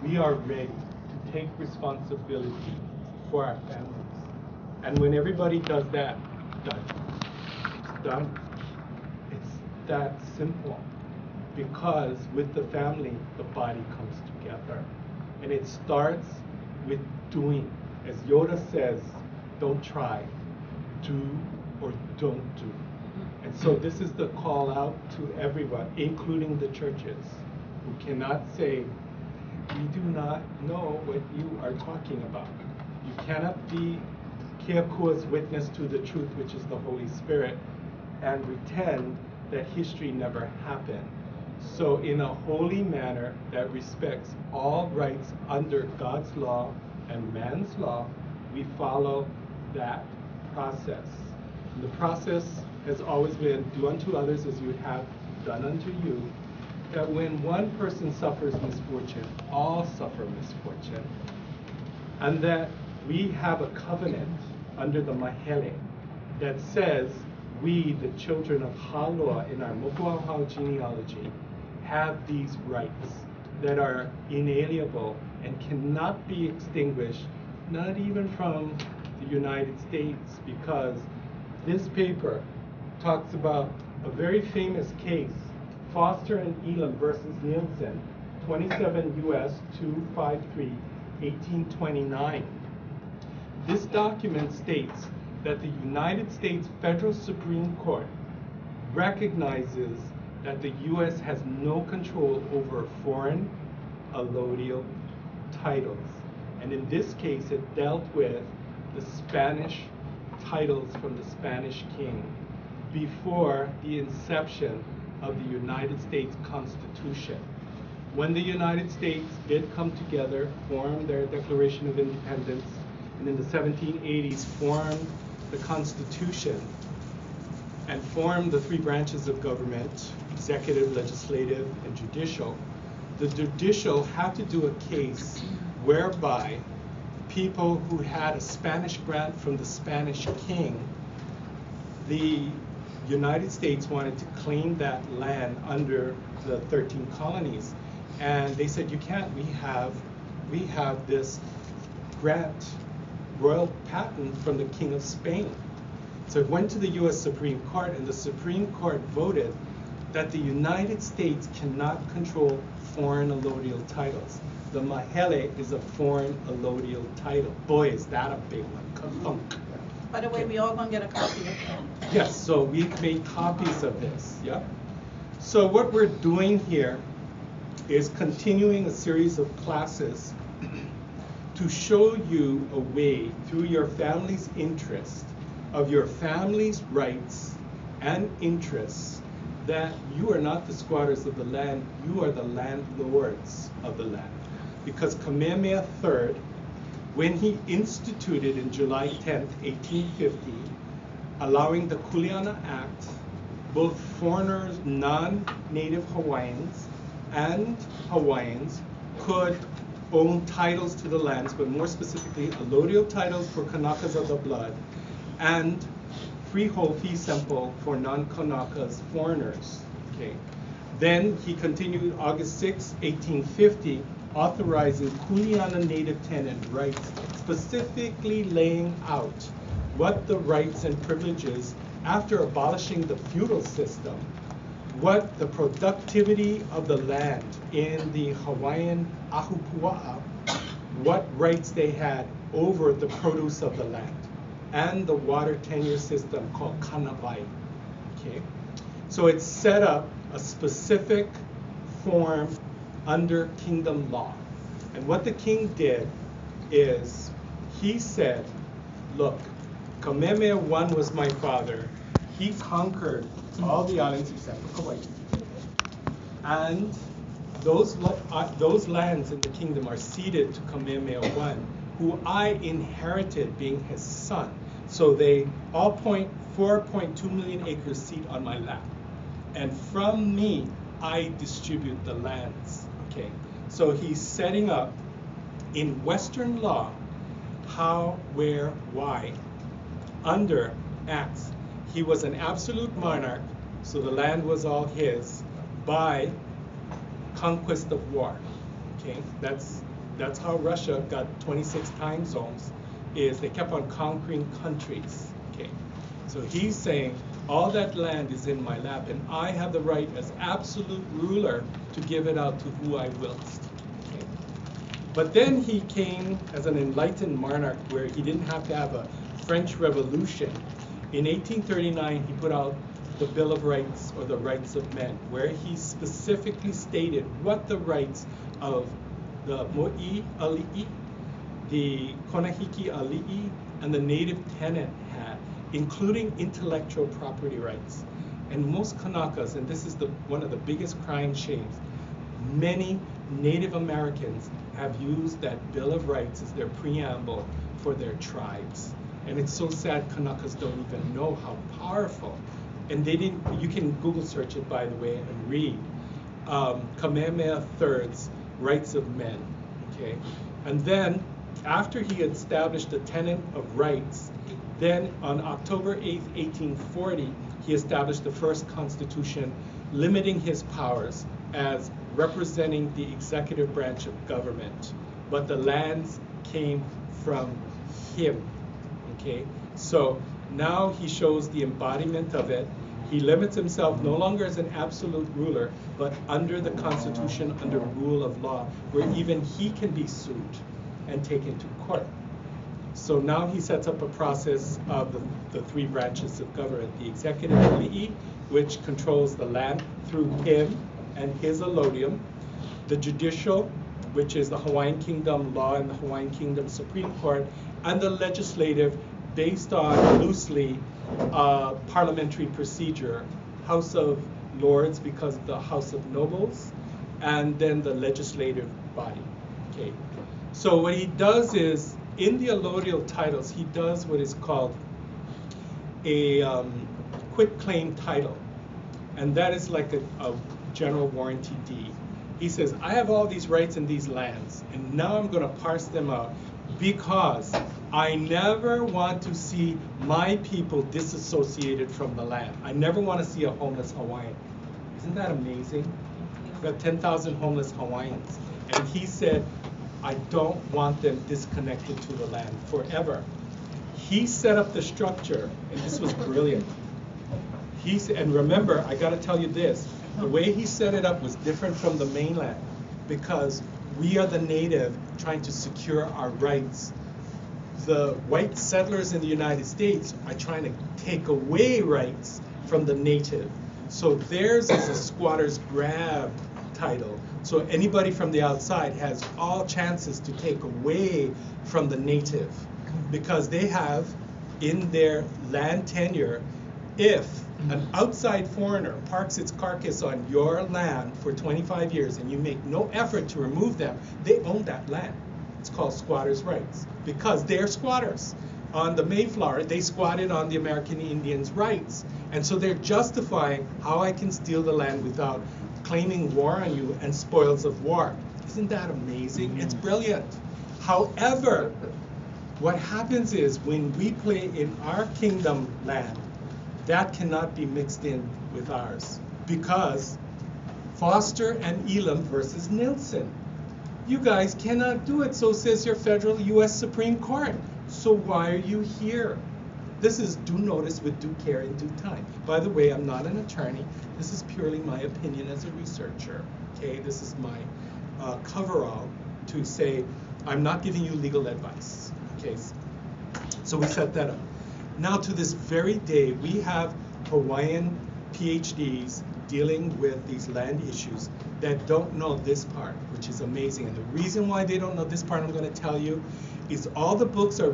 we are ready to take responsibility for our families. And when everybody does that, done. It's done. It's that simple. Because with the family, the body comes together. And it starts with doing. As Yoda says, don't try, do or don't do. And so this is the call out to everyone, including the churches, who cannot say, we do not know what you are talking about. You cannot be Keakua's witness to the truth, which is the Holy Spirit, and pretend that history never happened. So in a holy manner that respects all rights under God's law and man's law, we follow that process. And the process has always been, do unto others as you have done unto you, that when one person suffers misfortune, all suffer misfortune, and that we have a covenant under the Mahele that says we, the children of Haloa in our Mokuahau genealogy, have these rights that are inalienable and cannot be extinguished, not even from the United States, because this paper talks about a very famous case, Foster and Elam versus Nielsen, 27 U.S. 253, 1829. This document states that the United States Federal Supreme Court recognizes that the U.S. has no control over foreign allodial titles. And in this case, it dealt with the Spanish titles from the Spanish king before the inception of the United States Constitution. When the United States did come together, form their Declaration of Independence, and in the 1780s formed the Constitution and formed the three branches of government, executive, legislative, and judicial, the judicial had to do a case whereby people who had a Spanish grant from the Spanish king, the United States wanted to claim that land under the 13 colonies. And they said, you can't, we have this grant, royal patent from the King of Spain. So it went to the US Supreme Court, and the Supreme Court voted that the United States cannot control foreign allodial titles. The Mahele is a foreign allodial title. Boy, is that a big one. Ka-thunk. By the way, we all gonna get a copy of it. Yes, so we've made copies of this, yeah? So what we're doing here is continuing a series of classes to show you a way through your family's interest of your family's rights and interests that you are not the squatters of the land, you are the landlords of the land. Because Kamehameha III, when he instituted in July 10th, 1850, allowing the Kuleana Act, both foreigners, non-native Hawaiians and Hawaiians could own titles to the lands, but more specifically, allodial titles for Kanakas of the blood, and freehold fee simple for non-Kanakas foreigners. Okay. Then he continued August 6, 1850, authorizing Kuleana native tenant rights, specifically laying out what the rights and privileges after abolishing the feudal system, what the productivity of the land in the Hawaiian ahupua'a, what rights they had over the produce of the land, and the water tenure system called kanawai. Okay? So it set up a specific form under kingdom law. And what the king did is he said, look, Kamehameha I was my father. He conquered all the islands except for Hawaii. And those lands in the kingdom are ceded to Kamehameha I, who I inherited being his son. So they all 4.2 million acres seat on my lap. And from me, I distribute the lands. Okay. So he's setting up in Western law how, where, why, under acts. He was an absolute monarch, so the land was all his by conquest of war. Okay, that's that's how Russia got 26 time zones, is they kept on conquering countries. Okay, so he's saying all that land is in my lap, and I have the right as absolute ruler to give it out to who I will. Okay. But then he came as an enlightened monarch where he didn't have to have a French Revolution. In 1839, he put out the Bill of Rights, or the Rights of Men, where he specifically stated what the rights of the Mo'i Ali'i, the Konahiki Ali'i, and the native tenant had, including intellectual property rights. And most Kanakas, and this is one of the biggest crying shames, many Native Americans have used that Bill of Rights as their preamble for their tribes. And it's so sad Kanakas don't even know how powerful. And they didn't, you can Google search it, by the way, and read Kamehameha III's Rights of Men. Okay? And then, after he established the Tenet of Rights, then on October 8th, 1840, he established the first constitution limiting his powers as representing the executive branch of government. But the lands came from him. Okay? So now he shows the embodiment of it. He limits himself no longer as an absolute ruler, but under the Constitution, under rule of law, where even he can be sued and taken to court. So now he sets up a process of the three branches of government: the executive ali'i, which controls the land through him and his allodium; the judicial, which is the Hawaiian Kingdom law and the Hawaiian Kingdom Supreme Court; and the legislative, based on loosely parliamentary procedure, House of Lords because of the House of Nobles, and then the legislative body. Okay. So what he does is, in the allodial titles, he does what is called a quit claim title, and that is like a general warranty deed. He says, I have all these rights in these lands, and now I'm going to parse them out because I never want to see my people disassociated from the land. I never want to see a homeless Hawaiian. Isn't that amazing? We've got 10,000 homeless Hawaiians. And he said, I don't want them disconnected to the land forever. He set up the structure, and this was brilliant. And remember, I got to tell you this, the way he set it up was different from the mainland, because we are the native trying to secure our rights. The white settlers in the United States are trying to take away rights from the native. So theirs is a squatter's grab title. So anybody from the outside has all chances to take away from the native, because they have in their land tenure, if an outside foreigner parks its carcass on your land for 25 years and you make no effort to remove them, they own that land. It's called squatters' rights, because they're squatters. On the Mayflower, they squatted on the American Indians' rights. And so they're justifying how I can steal the land without claiming war on you and spoils of war. Isn't that amazing? It's brilliant. However, what happens is when we play in our kingdom land, that cannot be mixed in with ours, because Foster and Elam versus Nilsson. You guys cannot do it, so says your federal U.S. Supreme Court. So why are you here? This is due notice with due care in due time. By the way, I'm not an attorney. This is purely my opinion as a researcher. Okay, this is my coverall to say I'm not giving you legal advice. Okay, so we set that up. Now to this very day, we have Hawaiian PhDs dealing with these land issues that don't know this part, which is amazing. And the reason why they don't know this part, I'm going to tell you, is all the books are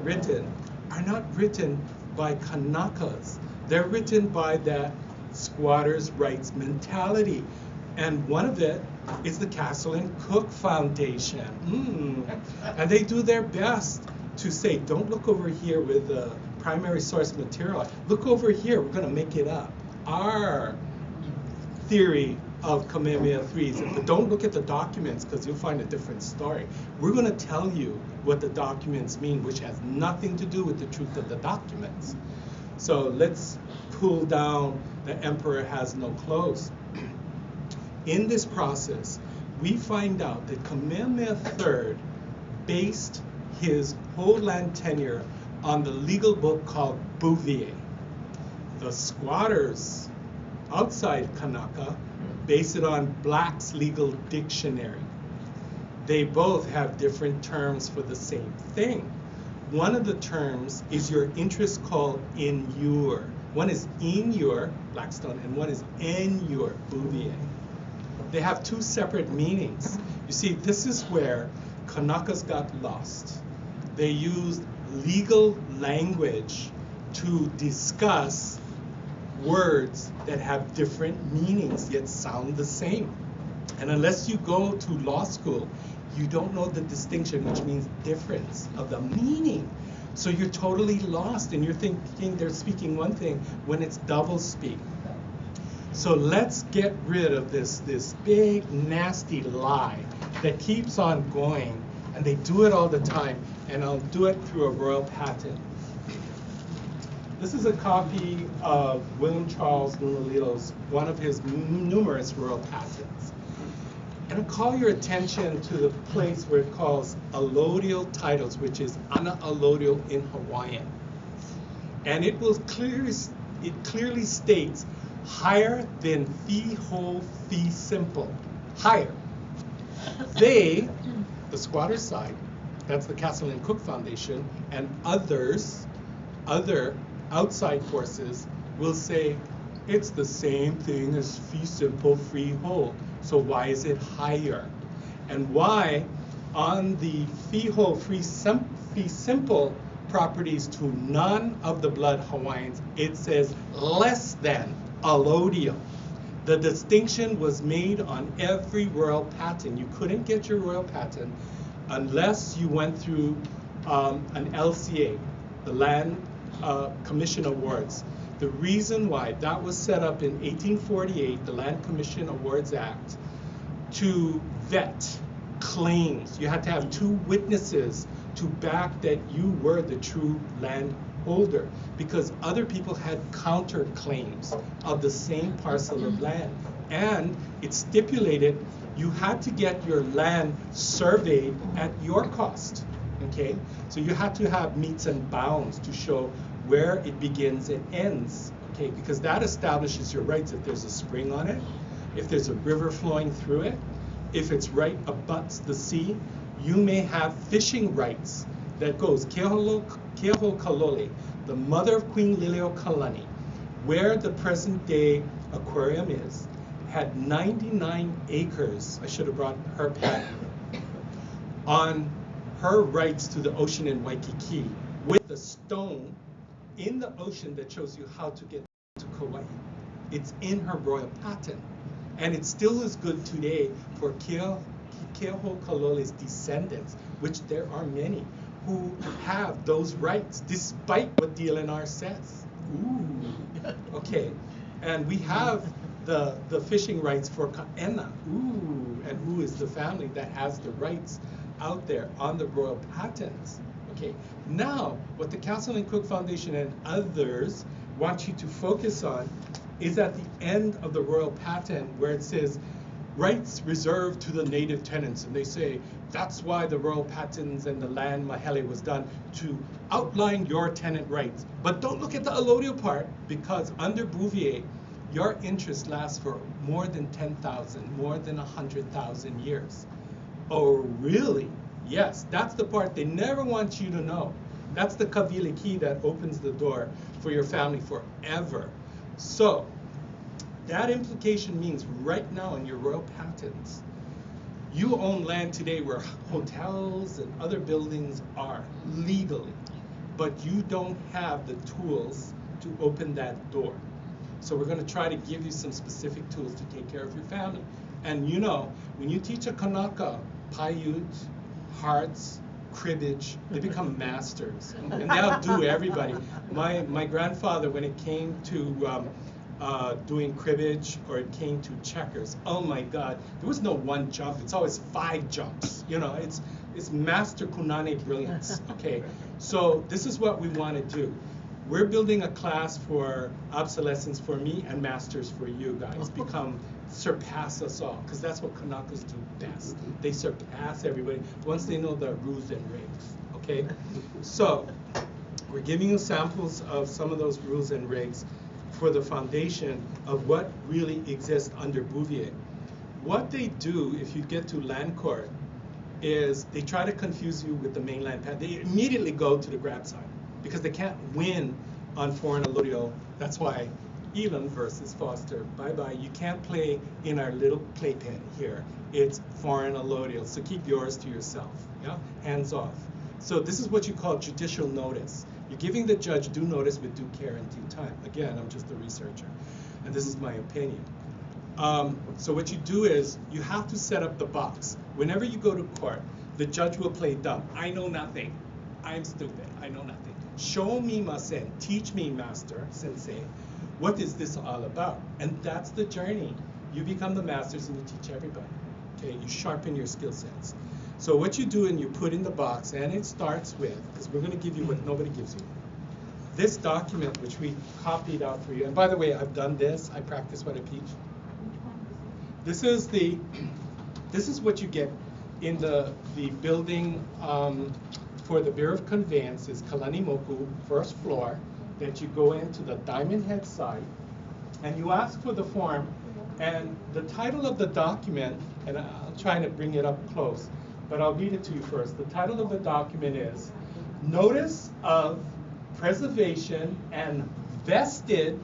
not written by Kanakas. They're written by that squatters' rights mentality. And one of it is the Castle and Cook Foundation. And they do their best to say, don't look over here with the primary source material. Look over here, we're going to make it up. Our theory of Kamehameha III, but don't look at the documents because you'll find a different story. We're going to tell you what the documents mean, which has nothing to do with the truth of the documents. So let's pull down the emperor has no clothes. In this process, we find out that Kamehameha III based his whole land tenure on the legal book called Bouvier. The squatters outside Kanaka base it on Black's Legal Dictionary. They both have different terms for the same thing. One of the terms is your interest called inure. One is inure, Blackstone, and one is enure, Bouvier. They have two separate meanings. You see, this is where Kanakas got lost. They used legal language to discuss words that have different meanings yet sound the same. And unless you go to law school, you don't know the distinction, which means difference of the meaning. So you're totally lost and you're thinking they're speaking one thing when it's double speak. So let's get rid of this big nasty lie that keeps on going, and they do it all the time, and I'll do it through a royal patent. This is a copy of William Charles Nunalilo's, one of his numerous royal patents. And I'll call your attention to the place where it calls allodial titles, which is ana allodial in Hawaiian. And it clearly states higher than fee whole fee simple, higher. They, the squatter side, that's the Castle and Cook Foundation, and other outside forces will say it's the same thing as fee simple freehold. So why is it higher? And why on the freehold fee simple properties to none of the blood Hawaiians, it says less than allodial. The distinction was made on every royal patent. You couldn't get your royal patent unless you went through an LCA, the Land Commission Awards. The reason why that was set up in 1848, the Land Commission Awards Act, to vet claims. You had to have two witnesses to back that you were the true landholder, because other people had counterclaims of the same parcel of land. And it stipulated you had to get your land surveyed at your cost. Okay? So you had to have metes and bounds to show where it begins and ends, okay? Because that establishes your rights. If there's a spring on it, if there's a river flowing through it, if it's right abuts the sea, you may have fishing rights that goes Keahokalole, the mother of Queen Liliuokalani, where the present day aquarium is, had 99 acres, I should have brought her pen, on her rights to the ocean in Waikiki, with the stone in the ocean that shows you how to get to Kauai. It's in her royal patent. And it still is good today for Keahokalole's descendants, which there are many, who have those rights, despite what DLNR says. Ooh, okay. And we have the fishing rights for Ka'ena. Ooh, and who is the family that has the rights out there on the royal patents? Okay, now what the Castle and Cook Foundation and others want you to focus on is at the end of the royal patent where it says rights reserved to the native tenants, and they say that's why the royal patents and the land mahele was done to outline your tenant rights. But don't look at the allodial part, because under Bouvier, your interest lasts for more than 10,000, more than 100,000 years. Oh, really? Yes, that's the part they never want you to know. That's the kavili key that opens the door for your family forever. So that implication means right now in your royal patents, you own land today where hotels and other buildings are legally, but you don't have the tools to open that door. So we're going to try to give you some specific tools to take care of your family. And you know, when you teach a Kanaka, Paiute, hearts, cribbage, they become masters, and they outdo everybody. My grandfather, when it came to doing cribbage or it came to checkers, oh my God, there was no one jump. It's always 5 jumps. You know, it's master kunane brilliance. Okay, so this is what we want to do. we're building a class for obsolescence for me and masters for you guys. Surpass us all, because that's what Kanakas do best. They surpass everybody once they know the rules and regs, okay? So we're giving you samples of some of those rules and regs for the foundation of what really exists under Bouvier. What they do, if you get to land court, is they try to confuse you with the mainland path. They immediately go to the grab side because they can't win on foreign allodial. That's why Elam versus Foster, bye-bye. You can't play in our little playpen here. It's foreign allodial, so keep yours to yourself, yeah? Hands off. So this is what you call judicial notice. You're giving the judge due notice with due care and due time. Again, I'm just a researcher, and this is my opinion. So what you do is you have to set up the box. Whenever you go to court, the judge will play dumb. I know nothing. I'm stupid. I know nothing. Show me, masen. Teach me, master, sensei. What is this all about? And that's the journey. You become the masters and you teach everybody. Okay, you sharpen your skill sets. So what you do and you put in the box, and it starts with, because we're going to give you what nobody gives you. This document, which we copied out for you, and by the way, I've done this. I practice what I teach. This is what you get in the building for the Bureau of Conveyances, Kalanimoku, first floor, that you go into the Diamond Head site, and you ask for the form, and the title of the document, and I'll try to bring it up close, but I'll read it to you first. The title of the document is Notice of Preservation and Vested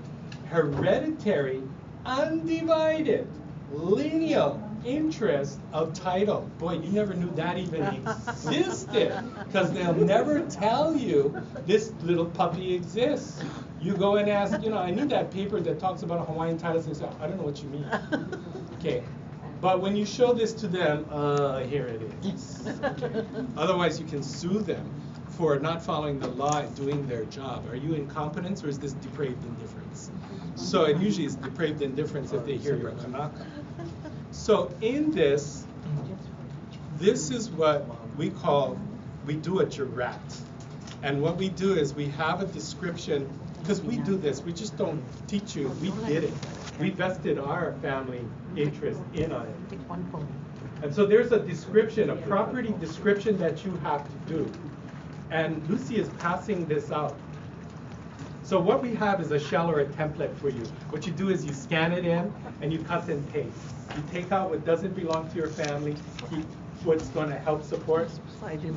Hereditary Undivided Lineal Interest of Title. Boy, you never knew that even existed, because they'll never tell you this little puppy exists. You go and ask, I need that paper that talks about Hawaiian titles. They say, I don't know what you mean. Okay, but when you show this to them, here it is. Okay. Otherwise, you can sue them for not following the law and doing their job. Are you incompetence, or is this depraved indifference? So it usually is depraved indifference if they hear your kanaka. So in this is what we do a jurat. And what we do is we have a description, because we do this, we just don't teach you, we did it. We vested our family interest in on it. And so there's a description, a property description that you have to do. And Lucy is passing this out. So what we have is a shell or a template for you. What you do is you scan it in and you cut and paste. You take out what doesn't belong to your family, keep what's going to help support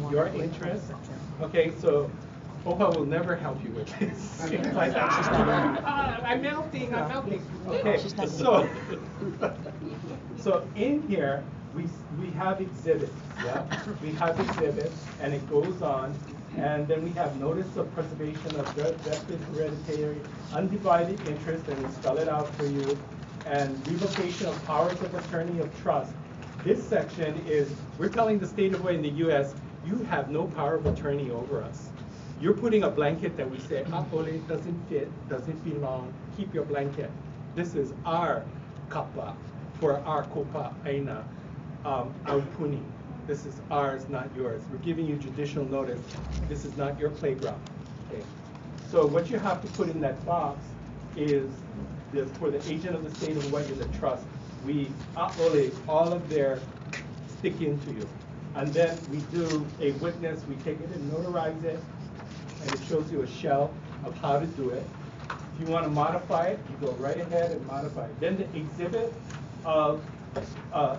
your interest. Okay, so Opa will never help you with this. It's like, I'm melting. Okay, so in here, we have exhibits, yeah? We have exhibits, and it goes on. And then we have notice of preservation of vested hereditary undivided interest, and we spell it out for you. And revocation of powers of attorney of trust. This section is, we're telling the state of Hawaii in the U.S., you have no power of attorney over us. You're putting a blanket that we say, Ole, doesn't fit, doesn't belong, keep your blanket. This is our kapa for our kopa aina, aupuni. This is ours, not yours. We're giving you judicial notice. This is not your playground. Okay. So what you have to put in that box is for the agent of the state of Hawaii, the trust. We all of their stick into you. And then we do a witness. We take it and notarize it. And it shows you a shell of how to do it. If you want to modify it, you go right ahead and modify it. Then the exhibit of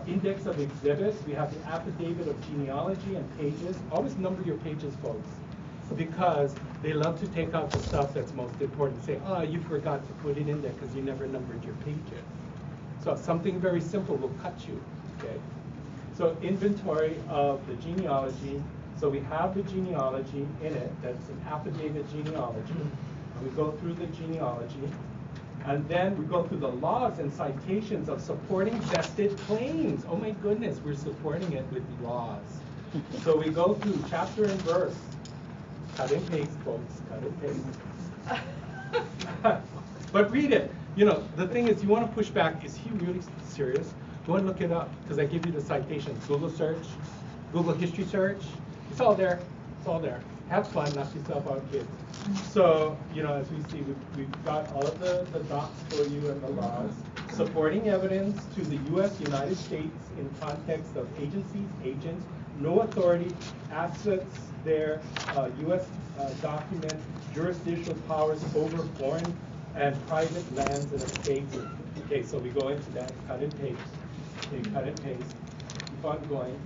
index of exhibits. We have the affidavit of genealogy and pages. Always number your pages, folks, because they love to take out the stuff that's most important. Say, oh, you forgot to put it in there because you never numbered your pages. So something very simple will cut you, okay? So inventory of the genealogy. So we have the genealogy in it. That's an affidavit genealogy. And we go through the genealogy. And then we go through the laws and citations of supporting vested claims. Oh my goodness, we're supporting it with laws. So we go through chapter and verse. Cut and paste, folks, cut and paste. But read it. The thing is, you want to push back, is he really serious? Go and look it up, because I give you the citations. Google search, Google history search. It's all there. It's all there. have fun, knock yourself out, kids. So, you know, as we see, we've got all of the docs for you and the laws. Supporting evidence to the U.S., United States in context of agencies, agents, no authority, assets there, U.S. Document, jurisdictional powers over foreign and private lands and estates. Okay, so we go into that, cut and paste. Okay, cut and paste. Keep on going.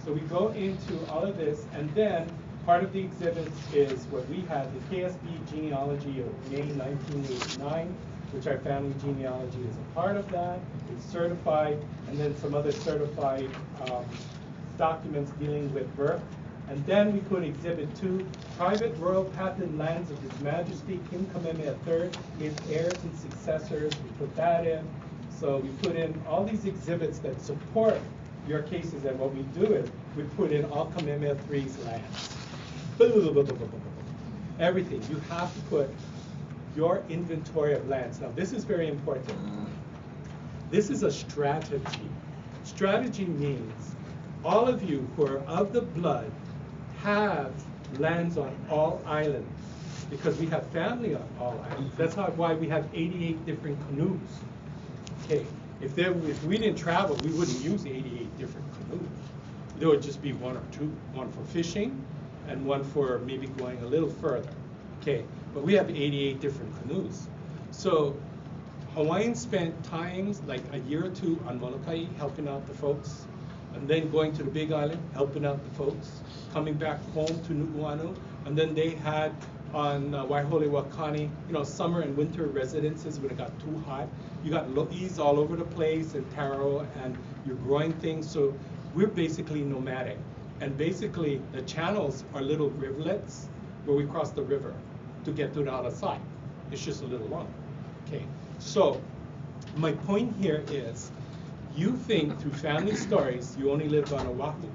So we go into all of this, and then part of the exhibits is what we had, the KSB genealogy of May 1989, which our family genealogy is a part of that. It's certified, and then some other certified documents dealing with birth. And then we put Exhibit 2, private royal patent lands of His Majesty King Kamehameha III, his heirs and successors. We put that in. So we put in all these exhibits that support your cases, and what we do is we put in all Kamehameha III's lands. Everything. You have to put your inventory of lands. Now, this is very important. This is a strategy. Strategy means all of you who are of the blood have lands on all islands, because we have family on all islands. That's why we have 88 different canoes. Okay, if we didn't travel, we wouldn't use 88 different canoes. There would just be one or two, one for fishing and one for maybe going a little further. Okay, but we have 88 different canoes. So Hawaiians spent times like a year or two on Molokai helping out the folks, and then going to the Big Island, helping out the folks, coming back home to Nu'uanu, and then they had on Waihole Wakani, you know, summer and winter residences when it got too hot. You got lo'is all over the place and taro, and you're growing things. So we're basically nomadic. And basically the channels are little rivulets where we cross the river to get to the other side. It's just a little long. Okay, so my point here is, you think through family stories you only lived on Oahu.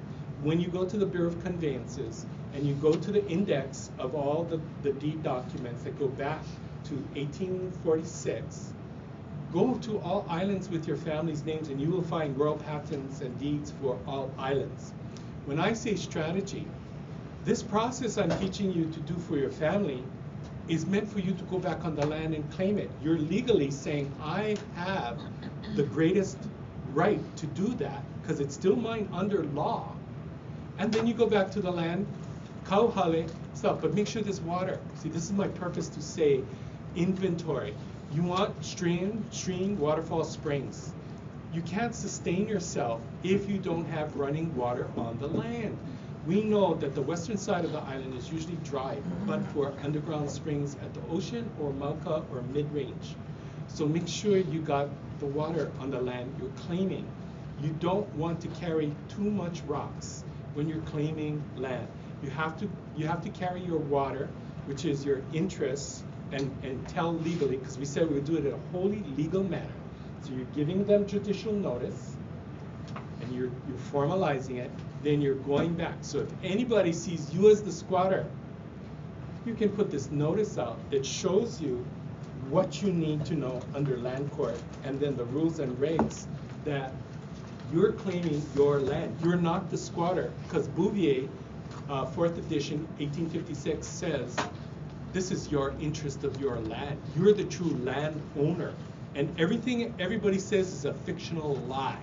When you go to the Bureau of Conveyances and you go to the index of all the deed documents that go back to 1846, go to all islands with your family's names and you will find royal patents and deeds for all islands. When I say strategy, this process I'm teaching you to do for your family is meant for you to go back on the land and claim it. You're legally saying, I have the greatest right to do that because it's still mine under law. And then you go back to the land, kauhale, stuff, but make sure there's water. See, this is my purpose to say inventory. You want stream, waterfall, springs. You can't sustain yourself if you don't have running water on the land. We know that the western side of the island is usually dry, but for underground springs at the ocean or Mauka or mid-range. So make sure you got the water on the land you're claiming. You don't want to carry too much rocks when you're claiming land. You have to carry your water, which is your interests, and tell legally, because we said we would do it in a wholly legal manner. So you're giving them judicial notice, and you're formalizing it, then you're going back. So if anybody sees you as the squatter, you can put this notice out that shows you what you need to know under land court, and then the rules and regs that you're claiming your land. You're not the squatter, because Bouvier, 4th edition, 1856 says, this is your interest of your land. You're the true land owner. And everything everybody says is a fictional lie.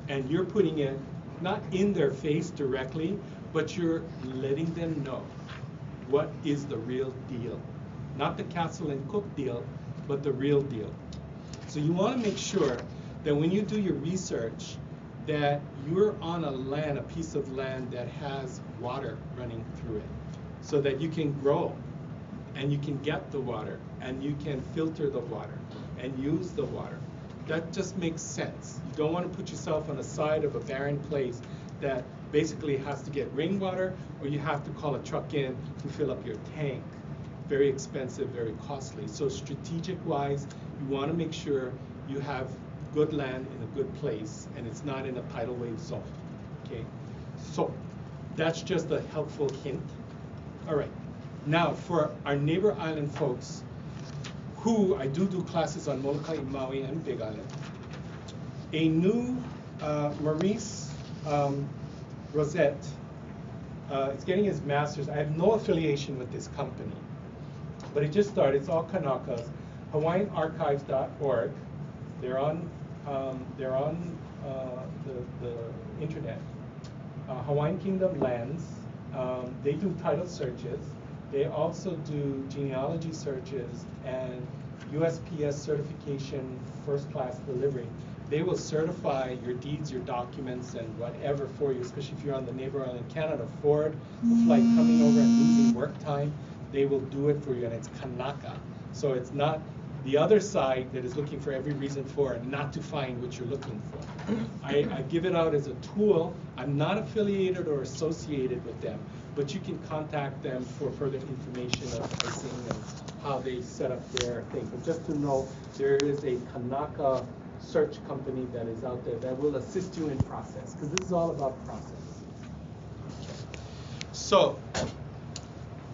And you're putting it not in their face directly, but you're letting them know what is the real deal. Not the Castle and Cook deal, but the real deal. So you want to make sure that when you do your research, that you're on a land, a piece of land that has water running through it, so that you can grow and you can get the water and you can filter the water and use the water. That just makes sense. You don't want to put yourself on the side of a barren place that basically has to get rainwater, or you have to call a truck in to fill up your tank. Very expensive, very costly. So strategic wise, you want to make sure you have good land in a good place and it's not in a tidal wave zone. Okay, so that's just a helpful hint. All right, now for our neighbor island folks, who I do classes on Molokai, Maui, and Big Island. A new Maurice Rosette It's getting his master's. I have no affiliation with this company, but it just started. It's all Kanakas. HawaiianArchives.org. They're on the internet. Hawaiian Kingdom Lands. They do title searches. They also do genealogy searches and USPS certification, first class delivery. They will certify your deeds, your documents, and whatever for you, especially if you're on the neighbor island Canada, afford a flight coming over and losing work time. They will do it for you, and it's Kanaka. So it's not the other side that is looking for every reason for not to find what you're looking for. I give it out as a tool. I'm not affiliated or associated with them, but you can contact them for further information of pricing and how they set up their thing. But just to know, there is a Kanaka search company that is out there that will assist you in process, because this is all about process. So,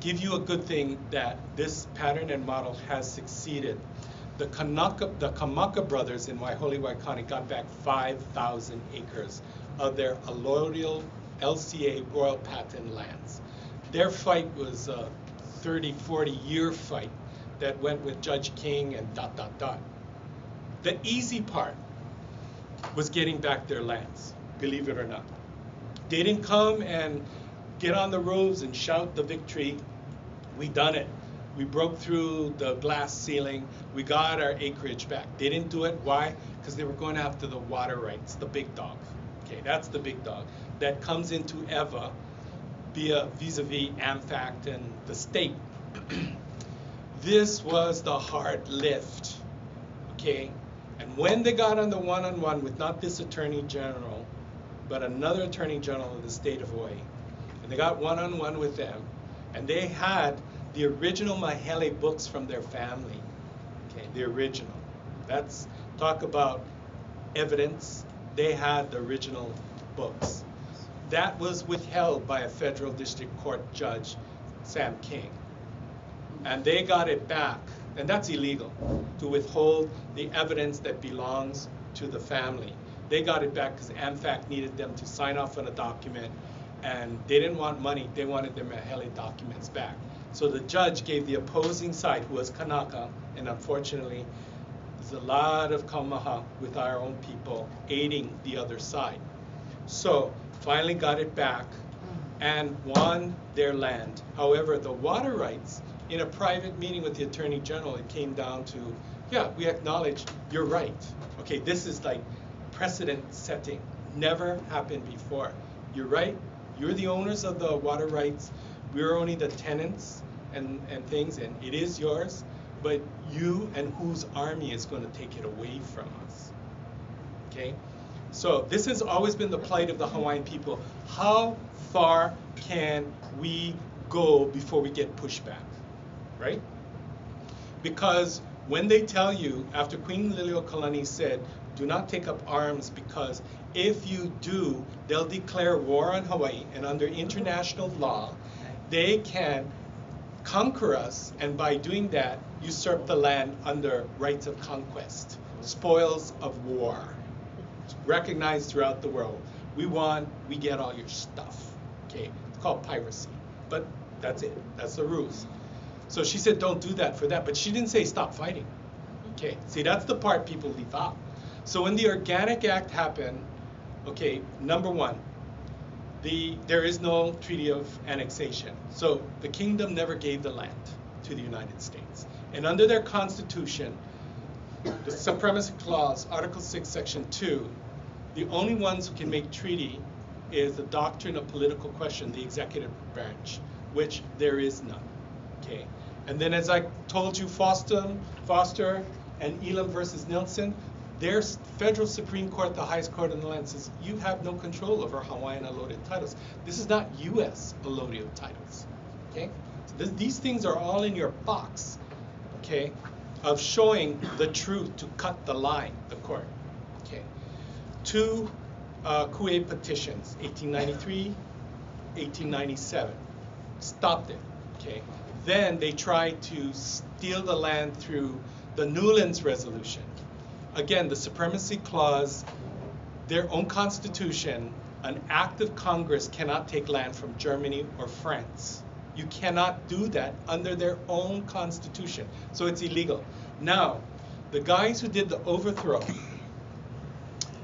give you a good thing that this pattern and model has succeeded. The Kamaka brothers in Waiholi, Waikani got back 5,000 acres of their Allodial LCA Royal Patent lands. Their fight was a 30, 40-year fight that went with Judge King and ... The easy part was getting back their lands, believe it or not. They didn't come and get on the roofs and shout the victory. We done it. We broke through the glass ceiling. We got our acreage back. They didn't do it. Why? Because they were going after the water rights, the big dog. Okay, that's the big dog that comes into EVA vis-a-vis AMFACT and the state. This was the hard lift. Okay, and when they got on the one-on-one with not this Attorney General, but another Attorney General of the state of Hawaii, and they got one-on-one with them, and they had the original Mahele books from their family. Okay, the original. That's, talk about evidence. They had the original books. That was withheld by a federal district court judge, Sam King. And they got it back, and that's illegal, to withhold the evidence that belongs to the family. They got it back because AMFAC needed them to sign off on a document, and they didn't want money, they wanted their Mahele documents back. So the judge gave the opposing side, who was Kanaka, and unfortunately, there's a lot of Kamehameha with our own people aiding the other side. So finally got it back and won their land. However, the water rights, in a private meeting with the Attorney General, it came down to, yeah, we acknowledge you're right. Okay, this is like precedent setting. Never happened before. You're right. You're the owners of the water rights. We're only the tenants and things, and it is yours, but you and whose army is going to take it away from us? Okay? So this has always been the plight of the Hawaiian people. How far can we go before we get pushback? Right? Because when they tell you, after Queen Liliuokalani said, do not take up arms, because if you do, they'll declare war on Hawaii, and under international law, they can conquer us, and by doing that, usurp the land under rights of conquest, spoils of war, recognized throughout the world. We won, we get all your stuff. Okay, it's called piracy, but that's it, that's the rules. So she said, don't do that for that, but she didn't say stop fighting. Okay, see, that's the part people leave out. So when the Organic Act happened, okay, number one, there is no treaty of annexation. So the kingdom never gave the land to the United States. And under their constitution, the Supremacy Clause, Article 6, Section 2, the only ones who can make treaty is the doctrine of political question, the executive branch, which there is none. Okay. And then, as I told you, Foster and Elam versus Nelson, their federal Supreme Court, the highest court in the land, says you have no control over Hawaiian allodial titles. This is not U.S. allodial titles. Okay. So these things are all in your box. Okay, of showing the truth to cut the line, the court. Okay. Two Kue petitions, 1893, 1897, stopped it. Okay. Then they tried to steal the land through the Newlands Resolution. Again, the Supremacy Clause, their own constitution an act of Congress cannot take land from Germany or France. You cannot do that under their own constitution. So it's illegal. Now, the guys who did the overthrow,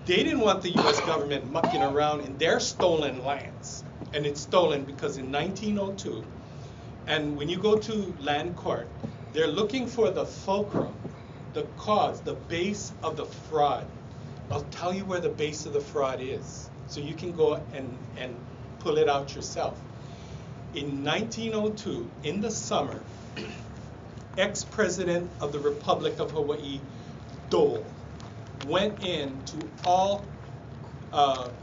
they didn't want the US government mucking around in their stolen lands. And it's stolen because in 1902, and when you go to land court, they're looking for the fulcrum, the cause, the base of the fraud. I'll tell you where the base of the fraud is, so you can go and pull it out yourself. In 1902, in the summer, ex-president of the Republic of Hawaii, Dole, went into all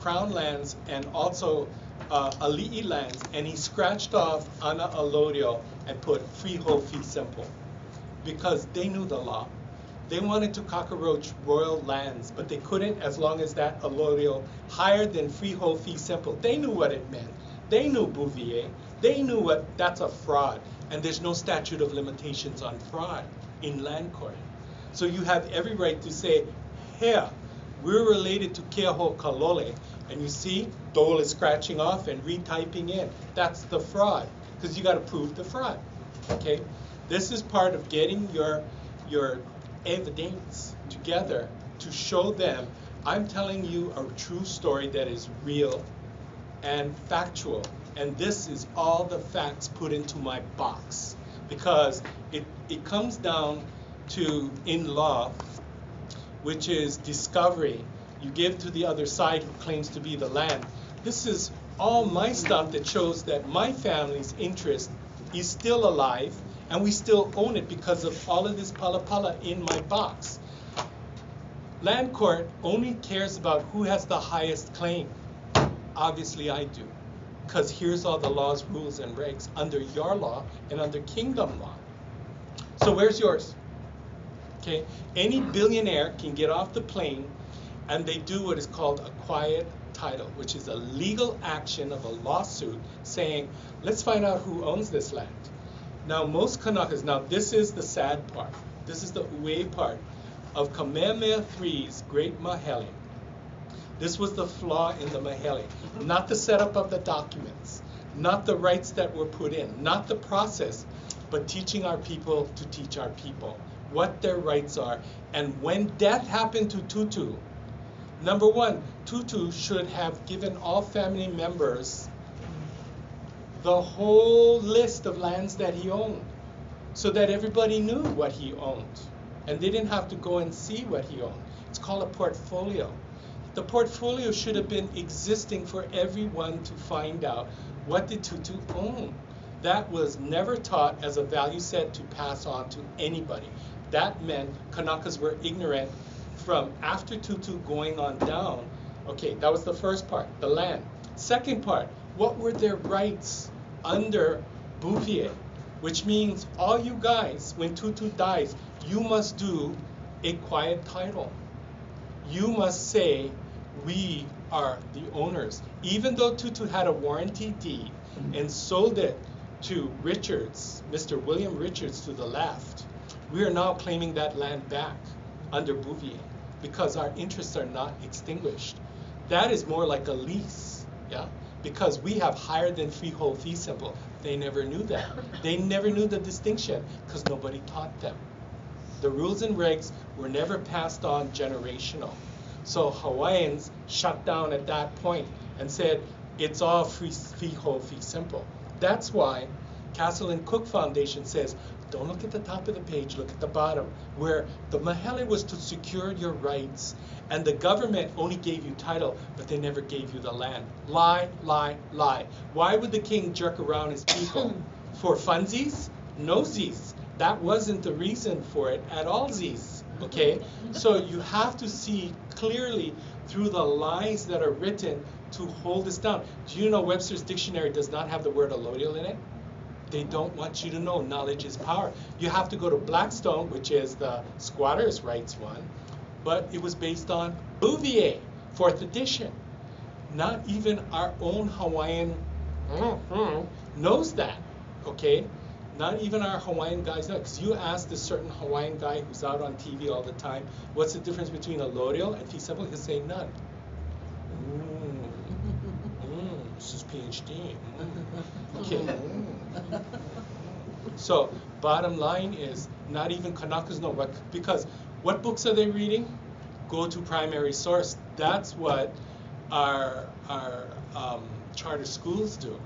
Crown lands and also Ali'i lands, and he scratched off Ana Allodial and put freehold fee simple, because they knew the law. They wanted to cockroach royal lands, but they couldn't as long as that Allodial higher than freehold fee simple. They knew what it meant. They knew Bouvier. They knew what that's a fraud, and there's no statute of limitations on fraud in land court. So you have every right to say, here, we're related to Keaho Kalole, and you see, Dole is scratching off and retyping in. That's the fraud, because you got to prove the fraud. Okay, this is part of getting your evidence together to show them I'm telling you a true story that is real and factual, and this is all the facts put into my box, because it comes down to, in law, which is discovery. You give to the other side who claims to be the land. This is all my stuff that shows that my family's interest is still alive, and we still own it because of all of this pala in my box. Land court only cares about who has the highest claim. Obviously I do, because here's all the laws, rules, and regs under your law and under kingdom law. So where's yours? Okay, any billionaire can get off the plane and they do what is called a quiet title, which is a legal action of a lawsuit saying, let's find out who owns this land. Now most Kanakas, now this is the sad part, this is the ue part of Kamehameha III's great mahele. This was the flaw in the mahele, not the setup of the documents, not the rights that were put in, not the process, but teaching our people to teach our people what their rights are. And when death happened to Tutu, number one, Tutu should have given all family members the whole list of lands that he owned, so that everybody knew what he owned, and they didn't have to go and see what he owned. It's called a portfolio. The portfolio should have been existing for everyone to find out what did Tutu own. That was never taught as a value set to pass on to anybody. That meant Kanakas were ignorant from after Tutu going on down. Okay, that was the first part, the land. Second part, what were their rights under Bouvier? Which means all you guys, when Tutu dies, you must do a quiet title. You must say, we are the owners. Even though Tutu had a warranty deed and sold it to Richards, Mr. William Richards to the left, we are now claiming that land back under Bouvier because our interests are not extinguished. That is more like a lease, yeah? Because we have higher than freehold fee simple. They never knew that. They never knew the distinction because nobody taught them. The rules and regs were never passed on generational. So Hawaiians shut down at that point and said, it's all freehold fee simple. That's why Castle and Cook Foundation says, don't look at the top of the page, look at the bottom, where the mahele was to secure your rights, and the government only gave you title, but they never gave you the land. Lie, lie, lie. Why would the king jerk around his people? For funsies? No z's. That wasn't the reason for it at all, z's. Okay? So you have to see clearly through the lies that are written to hold this down. Do you know Webster's dictionary does not have the word allodial in it? They don't want you to know knowledge is power. You have to go to Blackstone, which is the squatters' rights one, but it was based on Bouvier, 4th edition. Not even our own Hawaiian knows that, okay? Not even our Hawaiian guys know, because you ask this certain Hawaiian guy who's out on TV all the time, what's the difference between allodial and fee simple? He'll say none. This is PhD. Okay. So bottom line is not even Kanakas know what, because what books are they reading? Go to primary source. That's what our charter schools do.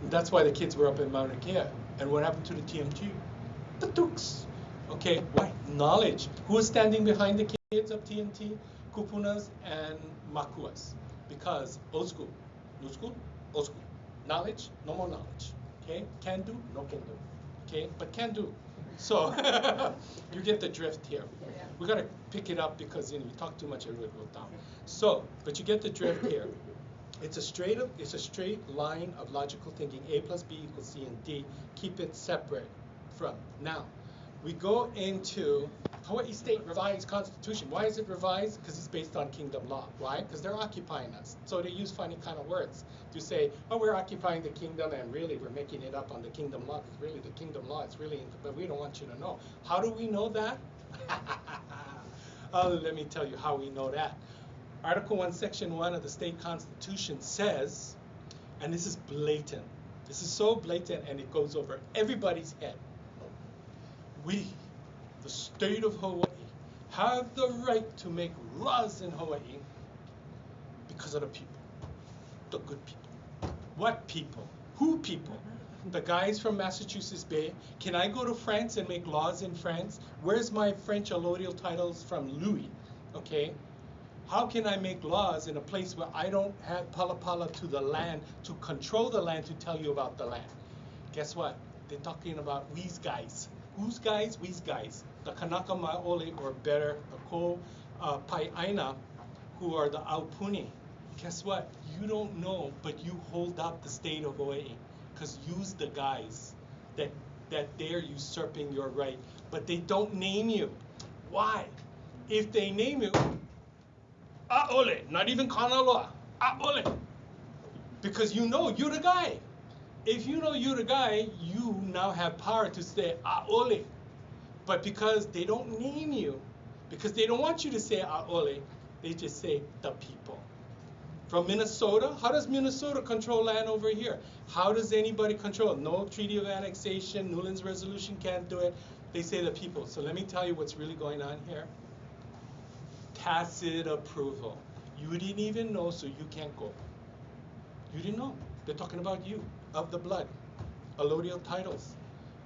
That's why the kids were up in Mauna Kea. And what happened to the TMG? The Dukes. Okay, why? Knowledge. Who is standing behind the kids of TNT? Kupunas and Makuas. Because old school, new school, old school. Knowledge, no more knowledge. Okay, can do, no can do. Okay, but can do. So you get the drift here. We gotta pick it up because you talk too much, everybody goes down. So, but you get the drift here. It's a straight line of logical thinking. A plus B equals C and D. Keep it separate from. Now, we go into Hawaii State Revised Constitution. Why is it revised? Because it's based on kingdom law. Why? Because they're occupying us. So they use funny kind of words to say, oh, we're occupying the kingdom, and really we're making it up on the kingdom law, because really the kingdom law is really, but we don't want you to know. How do we know that? Let me tell you how we know that. Article 1, Section 1 of the state constitution says, and this is blatant, this is so blatant and it goes over everybody's head. We, the state of Hawaii, have the right to make laws in Hawaii because of the people, the good people. What people? Who people? The guys from Massachusetts Bay. Can I go to France and make laws in France? Where's my French allodial titles from Louis? Okay. How can I make laws in a place where I don't have palapala to the land, to control the land, to tell you about the land? Guess what? They're talking about we's guys. Who's guys? We's guys. The Kanaka Maoli, or better, the Ko Pai'aina, who are the Aupuni. Guess what? You don't know, but you hold up the state of Hawaii, because you's the guys that they're usurping your right, but they don't name you. Why? If they name you, A'ole, not even Kanaloa, A'ole. Because you know you're the guy. If you know you're the guy, you now have power to say A'ole. But because they don't name you, because they don't want you to say A'ole, they just say the people. From Minnesota, how does Minnesota control land over here? How does anybody control? No treaty of annexation, Newlands resolution can't do it. They say the people. So let me tell you what's really going on here. Tacit approval. You didn't even know, so you can't go. You didn't know. They're talking about you, of the blood, allodial titles.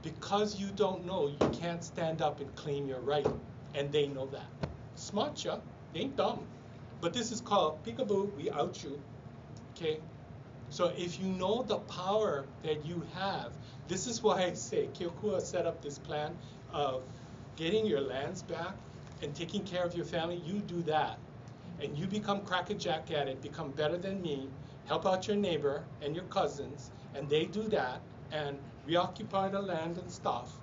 Because you don't know, you can't stand up and claim your right, and they know that. Smart, ya? They ain't dumb. But this is called peekaboo, we out you, okay? So if you know the power that you have, this is why I say Keokua set up this plan of getting your lands back and taking care of your family. You do that, and you become crackerjack at it, become better than me, help out your neighbor and your cousins, and they do that, and reoccupy the land and stuff.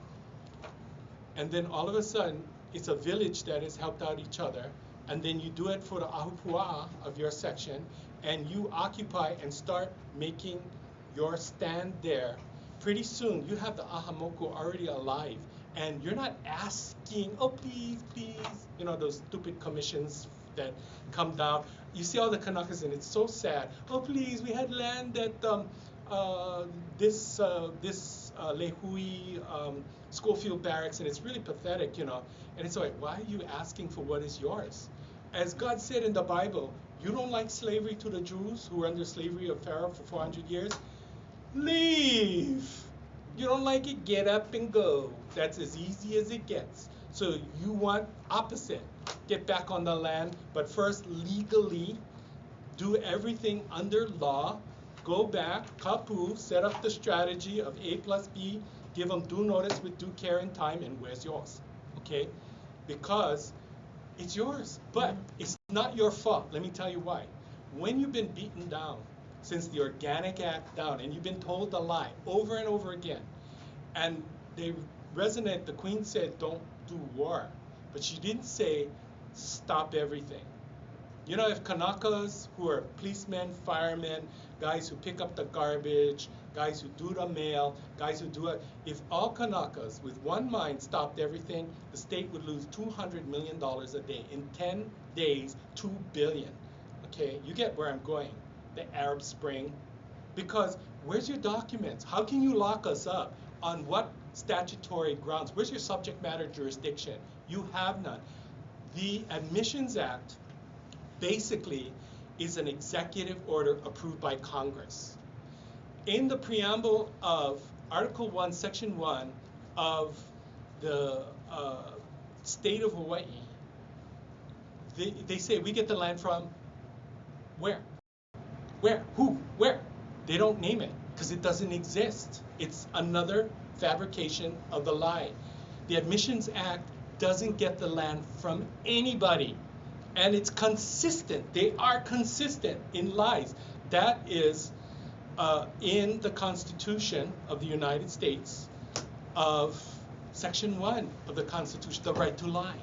And then all of a sudden, it's a village that has helped out each other, and then you do it for the ahupua'a of your section, and you occupy and start making your stand there. Pretty soon, you have the ahamoku already alive, and you're not asking, oh, please, please, you know, those stupid commissions that come down. You see all the Kanakas, and it's so sad. Oh, please, we had land at this Lehui Schofield Barracks, and it's really pathetic, you know. And it's like, why are you asking for what is yours? As God said in the Bible, you don't like slavery to the Jews who were under slavery of Pharaoh for 400 years? Leave. You don't like it? Get up and go. That's as easy as it gets. So you want opposite. Get back on the land, but first legally do everything under law. Go back, kapu, set up the strategy of A plus B, give them due notice with due care and time, and where's yours? Okay? Because it's yours, but it's not your fault. Let me tell you why. When you've been beaten down since the Organic Act down, and you've been told a lie over and over again, and they resonate, the Queen said, don't do war, but she didn't say, stop everything. You know, if Kanakas, who are policemen, firemen, guys who pick up the garbage, guys who do the mail, guys who do it, if all Kanakas with one mind stopped everything, the state would lose $200 million a day. In 10 days, $2 billion. Okay, you get where I'm going. The Arab Spring, Because where's your documents? How can you lock us up? On what statutory grounds? Where's your subject matter jurisdiction? You have none. The Admissions Act basically is an executive order approved by Congress. In the preamble of Article 1, Section 1 of the state of Hawaii, they say we get the land from where? Where? Who? Where? They don't name it because it doesn't exist. It's another fabrication of the lie. The Admissions Act doesn't get the land from anybody. And it's consistent. They are consistent in lies. That is in the Constitution of the United States of Section 1 of the Constitution, the right to lie.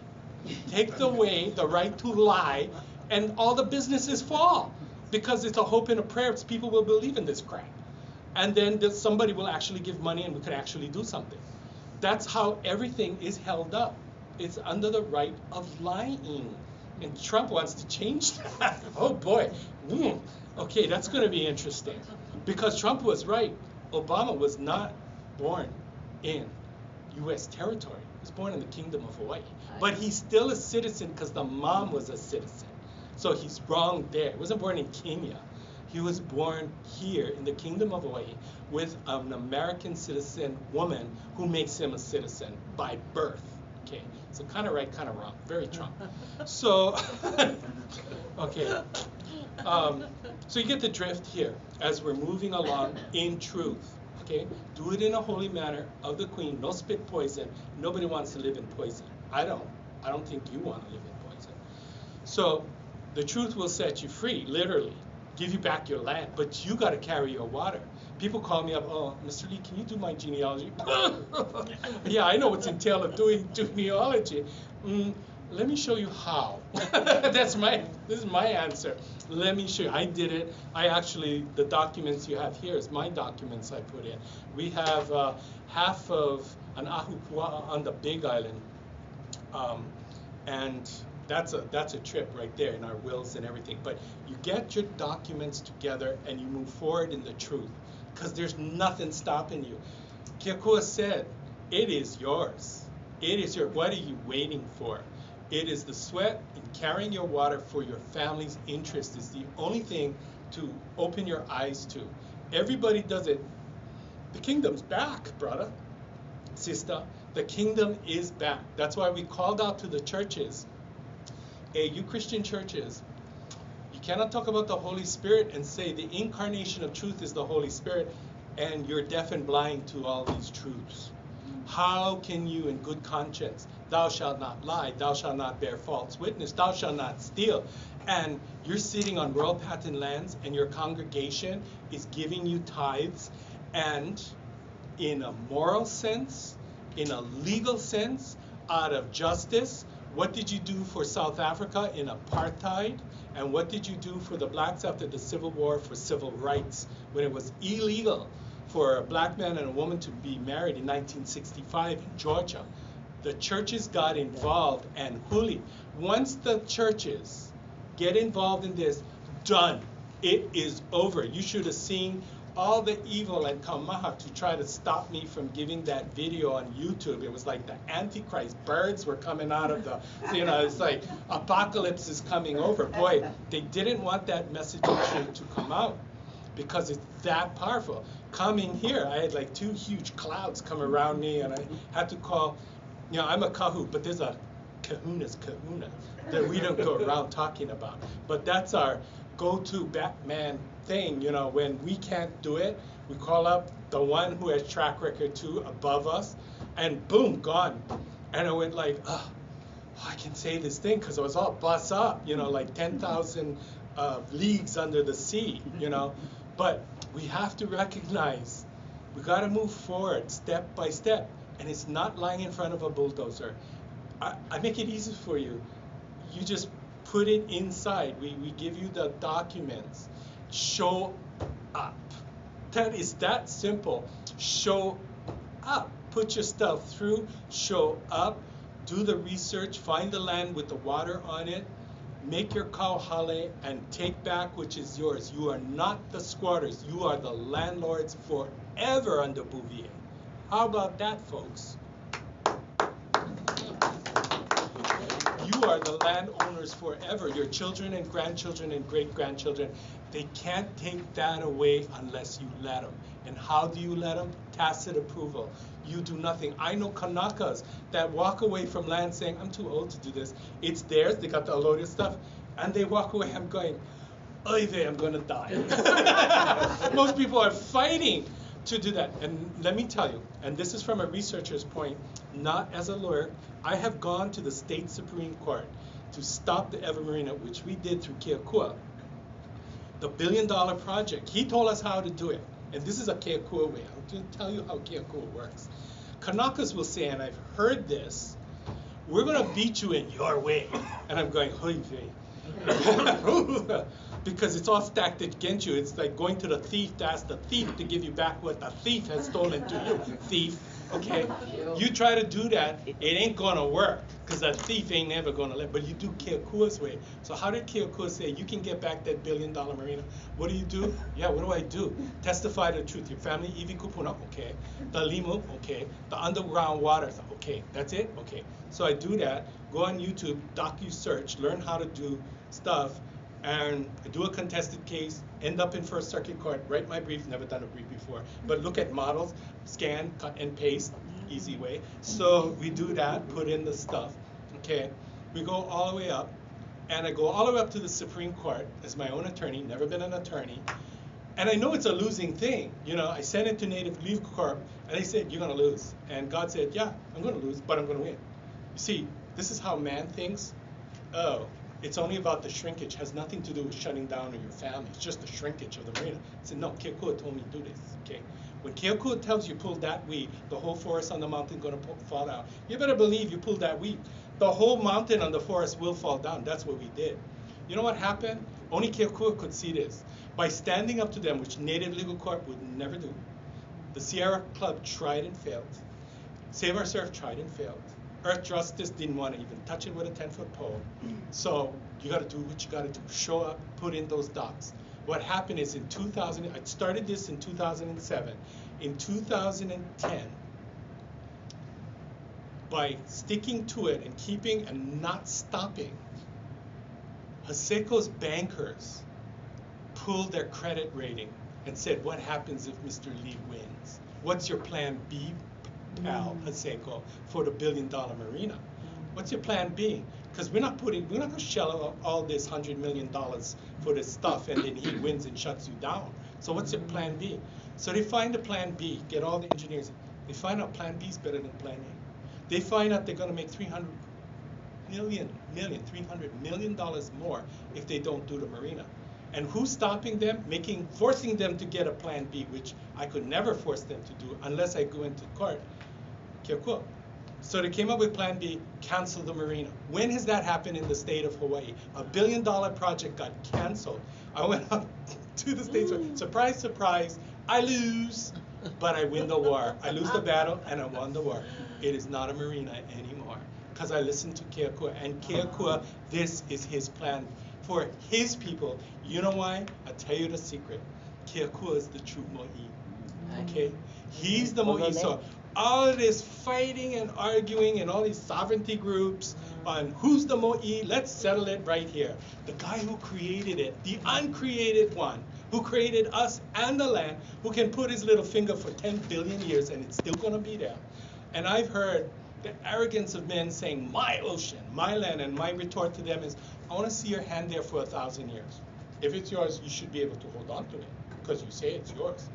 Take away the right to lie and all the businesses fall because it's a hope and a prayer. It's people will believe in this crap. And then somebody will actually give money and we could actually do something. That's how everything is held up. It's under the right of lying. And Trump wants to change that. Oh boy. Okay, that's going to be interesting. Because Trump was right. Obama was not born in U.S. territory. He was born in the Kingdom of Hawaii. But he's still a citizen because the mom was a citizen. So he's wrong there. He wasn't born in Kenya. He was born here in the Kingdom of Hawaii with an American citizen woman who makes him a citizen by birth. Okay, so kind of right, kind of wrong. Very Trump. So, okay. So you get the drift here as we're moving along in truth. Okay, do it in a holy manner of the Queen. No spit poison. Nobody wants to live in poison. I don't think you want to live in poison. So the truth will set you free, literally. Give you back your land, but you got to carry your water. People call me up, oh, Mr. Lee, can you do my genealogy? Yeah, I know what's entailed of doing genealogy. Let me show you how. This is my answer. Let me show you. I did it. The documents you have here is my documents I put in. We have half of an ahupua'a on the Big Island, and that's a trip right there in our wills and everything. But you get your documents together and you move forward in the truth, because there's nothing stopping you. Keakua said, it is yours. It is yours. What are you waiting for? It is the sweat in carrying your water for your family's interest is the only thing to open your eyes to. Everybody does it. The kingdom's back, brother, sister. The kingdom is back. That's why we called out to the churches. Hey, you Christian churches, you cannot talk about the Holy Spirit and say the incarnation of truth is the Holy Spirit and you're deaf and blind to all these truths. How can you in good conscience, thou shalt not lie, thou shalt not bear false witness, thou shalt not steal, and you're sitting on royal patent lands and your congregation is giving you tithes, and in a moral sense, in a legal sense, out of justice, what did you do for South Africa in apartheid? And what did you do for the blacks after the Civil War for civil rights when it was illegal for a black man and a woman to be married in 1965 in Georgia? The churches got involved, and huli. Once the churches get involved in this, done. It is over. You should have seen all the evil and Kamehameha to try to stop me from giving that video on YouTube. It was like the Antichrist. Birds were coming out of the, it's like apocalypse is coming over. Boy, they didn't want that message to come out because it's that powerful. Coming here, I had like 2 huge clouds come around me, and I had to call, I'm a kahu, but there's a kahuna's kahuna that we don't go around talking about. But that's our go-to Batman thing, when we can't do it, we call up the one who has track record 2 above us, and boom, gone. And I went like, I can say this thing because I was all bust up, like 10,000 leagues under the sea, But we have to recognize we got to move forward step by step, and it's not lying in front of a bulldozer. I make it easy for you. You just put it inside. We give you the documents. Show up. That is that simple. Show up. Put your stuff through. Show up. Do the research. Find the land with the water on it. make your cow hale and take back which is yours. You are not the squatters. You are the landlords forever under Bouvier. How about that, folks? You are the landowners forever. Your children and grandchildren and great-grandchildren, they can't take that away unless you let them. And how do you let them? Tacit approval. You do nothing. I know Kanakas that walk away from land saying, I'm too old to do this. It's theirs. They got the Allodial stuff. And they walk away. I'm going, oy vey, I'm going to die. Most people are fighting to do that. And let me tell you, and this is from a researcher's point, not as a lawyer, I have gone to the state Supreme Court to stop the Ever Marina, which we did through Keakua, the $1 billion project. He told us how to do it. And this is a Keakua way. I'm going to tell you how Keakua works. Kanakas will say, and I've heard this, we're going to beat you in your way. And I'm going, oy vey. Because it's all stacked against you. It's like going to the thief to ask the thief to give you back what the thief has stolen to you, thief. Okay? You try to do that, it ain't gonna work, because the thief ain't never gonna let, but you do Keakua's way. So how did Keakua say, you can get back that $1 billion marina? What do? Yeah, what do I do? Testify the truth. Your family, Ivi Kupuna, okay. The Limu, okay. The underground waters, okay. That's it? Okay. So I do that, go on YouTube, docu-search, learn how to do stuff, and I do a contested case, end up in First Circuit Court, write my brief, never done a brief before, but look at models, scan, cut and paste, easy way. So we do that, put in the stuff, okay. We go all the way up, and I go all the way up to the Supreme Court as my own attorney, never been an attorney, and I know it's a losing thing. You know, I sent it to Native Legal Corp, and they said, you're gonna lose. And God said, yeah, I'm gonna lose, but I'm gonna win. You see, this is how man thinks. Oh, it's only about the shrinkage, has nothing to do with shutting down your family. It's just the shrinkage of the marina. I said, no, Keakua told me to do this, okay? When Keakua tells you pull that weed, the whole forest on the mountain gonna fall down. You better believe you pull that weed. The whole mountain on the forest will fall down. That's what we did. You know what happened? Only Keakua could see this. By standing up to them, which Native Legal Corp would never do, the Sierra Club tried and failed. Save Our Surf tried and failed. Earth Justice didn't want to even touch it with a 10-foot pole. So you got to do what you got to do. Show up, put in those docs. What happened is in 2000, I started this in 2007. In 2010, by sticking to it and keeping and not stopping, Haseko's bankers pulled their credit rating and said, what happens if Mr. Lee wins? What's your plan B, pal, Haseko, for the $1 billion marina? What's your plan B? Because we're not going to shell out all this $100 million for this stuff and then he wins and shuts you down. So what's your plan B? So they find the plan B, get all the engineers. They find out plan B is better than plan A. They find out they're going to make $300 million more if they don't do the marina. And who's stopping them? Forcing them to get a plan B, which I could never force them to do unless I go into court. Keakua. So they came up with plan B, cancel the marina. When has that happened in the state of Hawaii? A $1 billion project got canceled. I went up to the states, surprise, surprise, I lose, but I win the war. I lose the battle and I won the war. It is not a marina anymore because I listened to Keakua. And Keakua, this is his plan for his people. You know why? I'll tell you the secret. Keakua is the true mo'i. Okay? He's the mo'i. So all of this fighting and arguing and all these sovereignty groups on who's the mo'i, let's settle it right here. The guy who created it, the uncreated one, who created us and the land, who can put his little finger for 10 billion years and it's still going to be there. And I've heard the arrogance of men saying, my ocean, my land, and my retort to them is, I want to see your hand there for 1,000 years. If it's yours, you should be able to hold on to it because you say it's yours.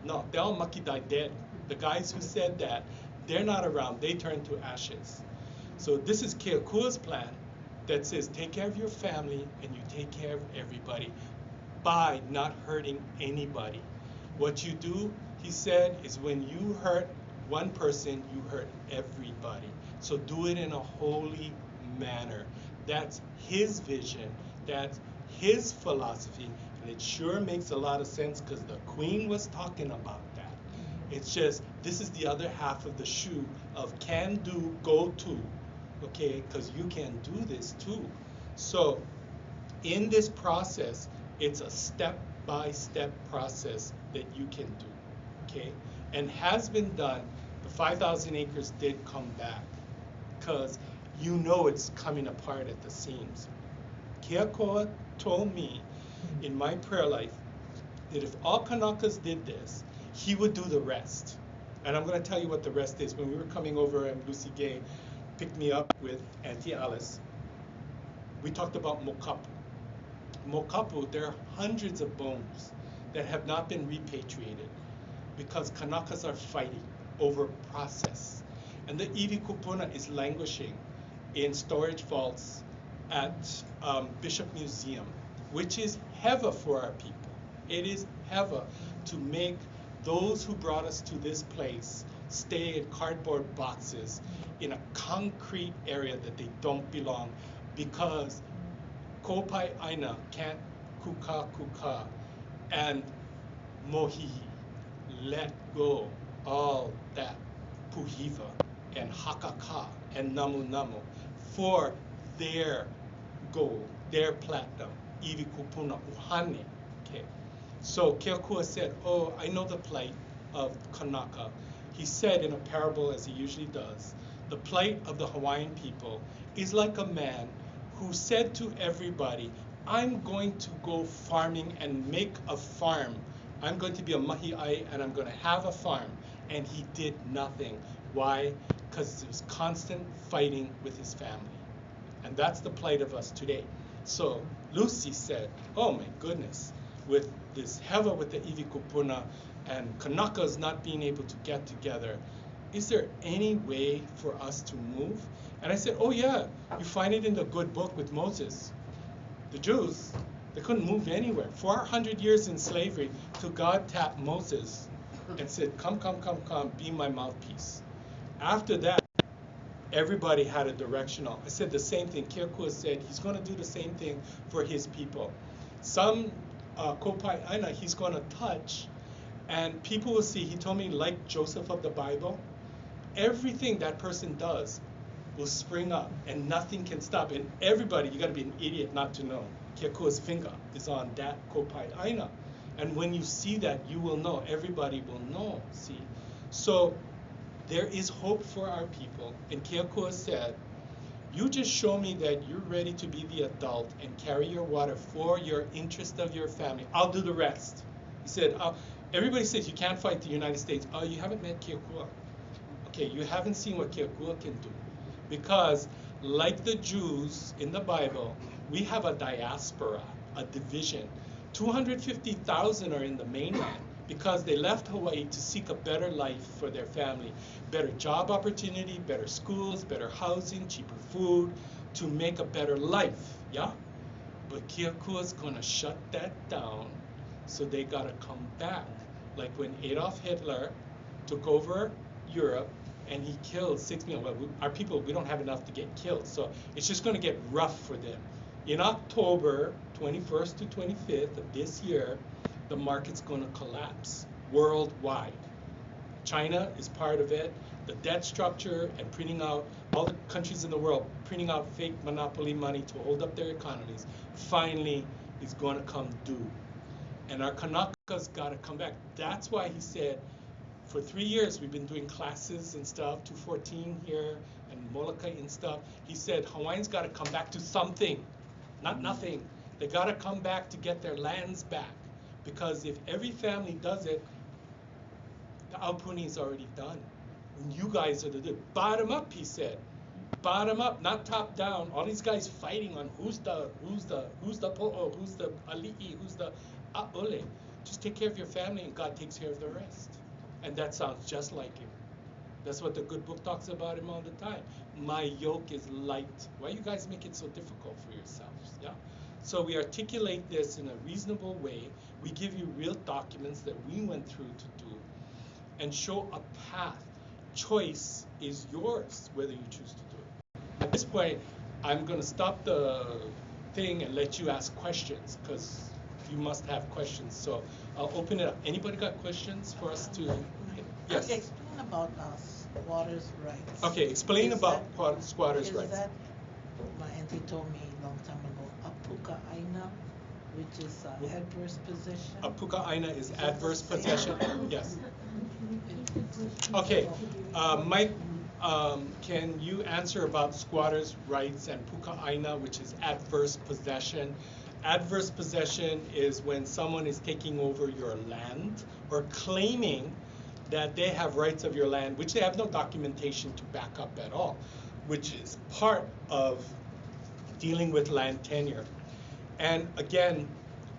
No, they're all Makidai dead. The guys who said that, they're not around. They turn to ashes. So this is Keakua's plan that says take care of your family and you take care of everybody by not hurting anybody. What you do, he said, is when you hurt one person, you hurt everybody. So do it in a holy manner. That's his vision. That's his philosophy. And it sure makes a lot of sense because the Queen was talking about that. It's just, this is the other half of the shoe of can do, go to. Okay, because you can do this too. So In this process, it's a step-by-step process that you can do, okay? And has been done. The 5,000 acres did come back because you know it's coming apart at the seams. Keakoa told me in my prayer life that if all Kanakas did this, he would do the rest. And I'm going to tell you what the rest is. When we were coming over and Lucy Gay picked me up with Auntie Alice, we talked about Mokapu. Mokapu, there are hundreds of bones that have not been repatriated because Kanakas are fighting over process. And the iwi kupuna is languishing in storage vaults at Bishop Museum, which is heva for our people. It is heva to make those who brought us to this place stay in cardboard boxes in a concrete area that they don't belong, because Kopai Aina can't kuka and mohihi let go all that puhiva and hakaka and namu for their gold, their platinum, iwi kupuna uhane. Okay. So Keokua said, oh, I know the plight of Kanaka. He said in a parable, as he usually does, the plight of the Hawaiian people is like a man who said to everybody, I'm going to go farming and make a farm. I'm going to be a mahi'ai and I'm going to have a farm. And he did nothing. Why? Because there was constant fighting with his family. And that's the plight of us today. So Lucy said, oh my goodness, with this heva with the iwi kupuna and Kanakas not being able to get together, is there any way for us to move? And I said, oh yeah, you find it in the good book with Moses. The Jews, they couldn't move anywhere. 400 years in slavery till God tapped Moses and said, come, be my mouthpiece. After that, everybody had a directional. I said the same thing. Keokua said he's going to do the same thing for his people. Some Kopai Aina he's going to touch, and people will see. He told me, like Joseph of the Bible, everything that person does will spring up, and nothing can stop. And everybody, you got to be an idiot not to know. Kekua's finger is on that Kopai Aina. And when you see that, you will know. Everybody will know, see? So there is hope for our people. And Keokua said, you just show me that you're ready to be the adult and carry your water for your interest of your family. I'll do the rest. He said, everybody says you can't fight the United States. Oh, you haven't met Keokua. Okay, you haven't seen what Keokua can do. Because like the Jews in the Bible, we have a diaspora, a division. 250,000 are in the mainland because they left Hawaii to seek a better life for their family. Better job opportunity, better schools, better housing, cheaper food, to make a better life, yeah? But Keokua's gonna shut that down, so they gotta come back. Like when Adolf Hitler took over Europe, and he killed 6 million. Well, our people, we don't have enough to get killed, so it's just going to get rough for them. In October 21st to 25th of this year, the market's going to collapse worldwide. China is part of it. The debt structure and printing out, all the countries in the world printing out fake monopoly money to hold up their economies, finally is going to come due. And our Kanaka's got to come back. That's why he said, for 3 years, we've been doing classes and stuff, 214 here, and Molokai and stuff. He said, Hawaiians got to come back to something, not nothing. They got to come back to get their lands back. Because if every family does it, the aupuni is already done. And you guys are the bottom up, he said. Bottom up, not top down. All these guys fighting on who's the po'o, who's the ali'i, who's the a'ole. Just take care of your family and God takes care of the rest. And that sounds just like him. That's what the good book talks about him all the time. My yoke is light. Why you guys make it so difficult for yourselves? Yeah. So we articulate this in a reasonable way. We give you real documents that we went through to do and show a path. Choice is yours, whether you choose to do it. At this point, I'm going to stop the thing and let you ask questions, because you must have questions. So I'll open it up. Anybody got questions for us to? Yes. Okay, explain about squatters' rights. Okay, explain about squatters' rights. That my auntie told me long long time ago, Apuka Aina, which is adverse possession. Apuka Aina is that adverse the same? possession. Yes. Okay, Mike, can you answer about squatters' rights and Puka Aina, which is adverse possession? Adverse possession is when someone is taking over your land or claiming that they have rights of your land, which they have no documentation to back up at all, which is part of dealing with land tenure. And again,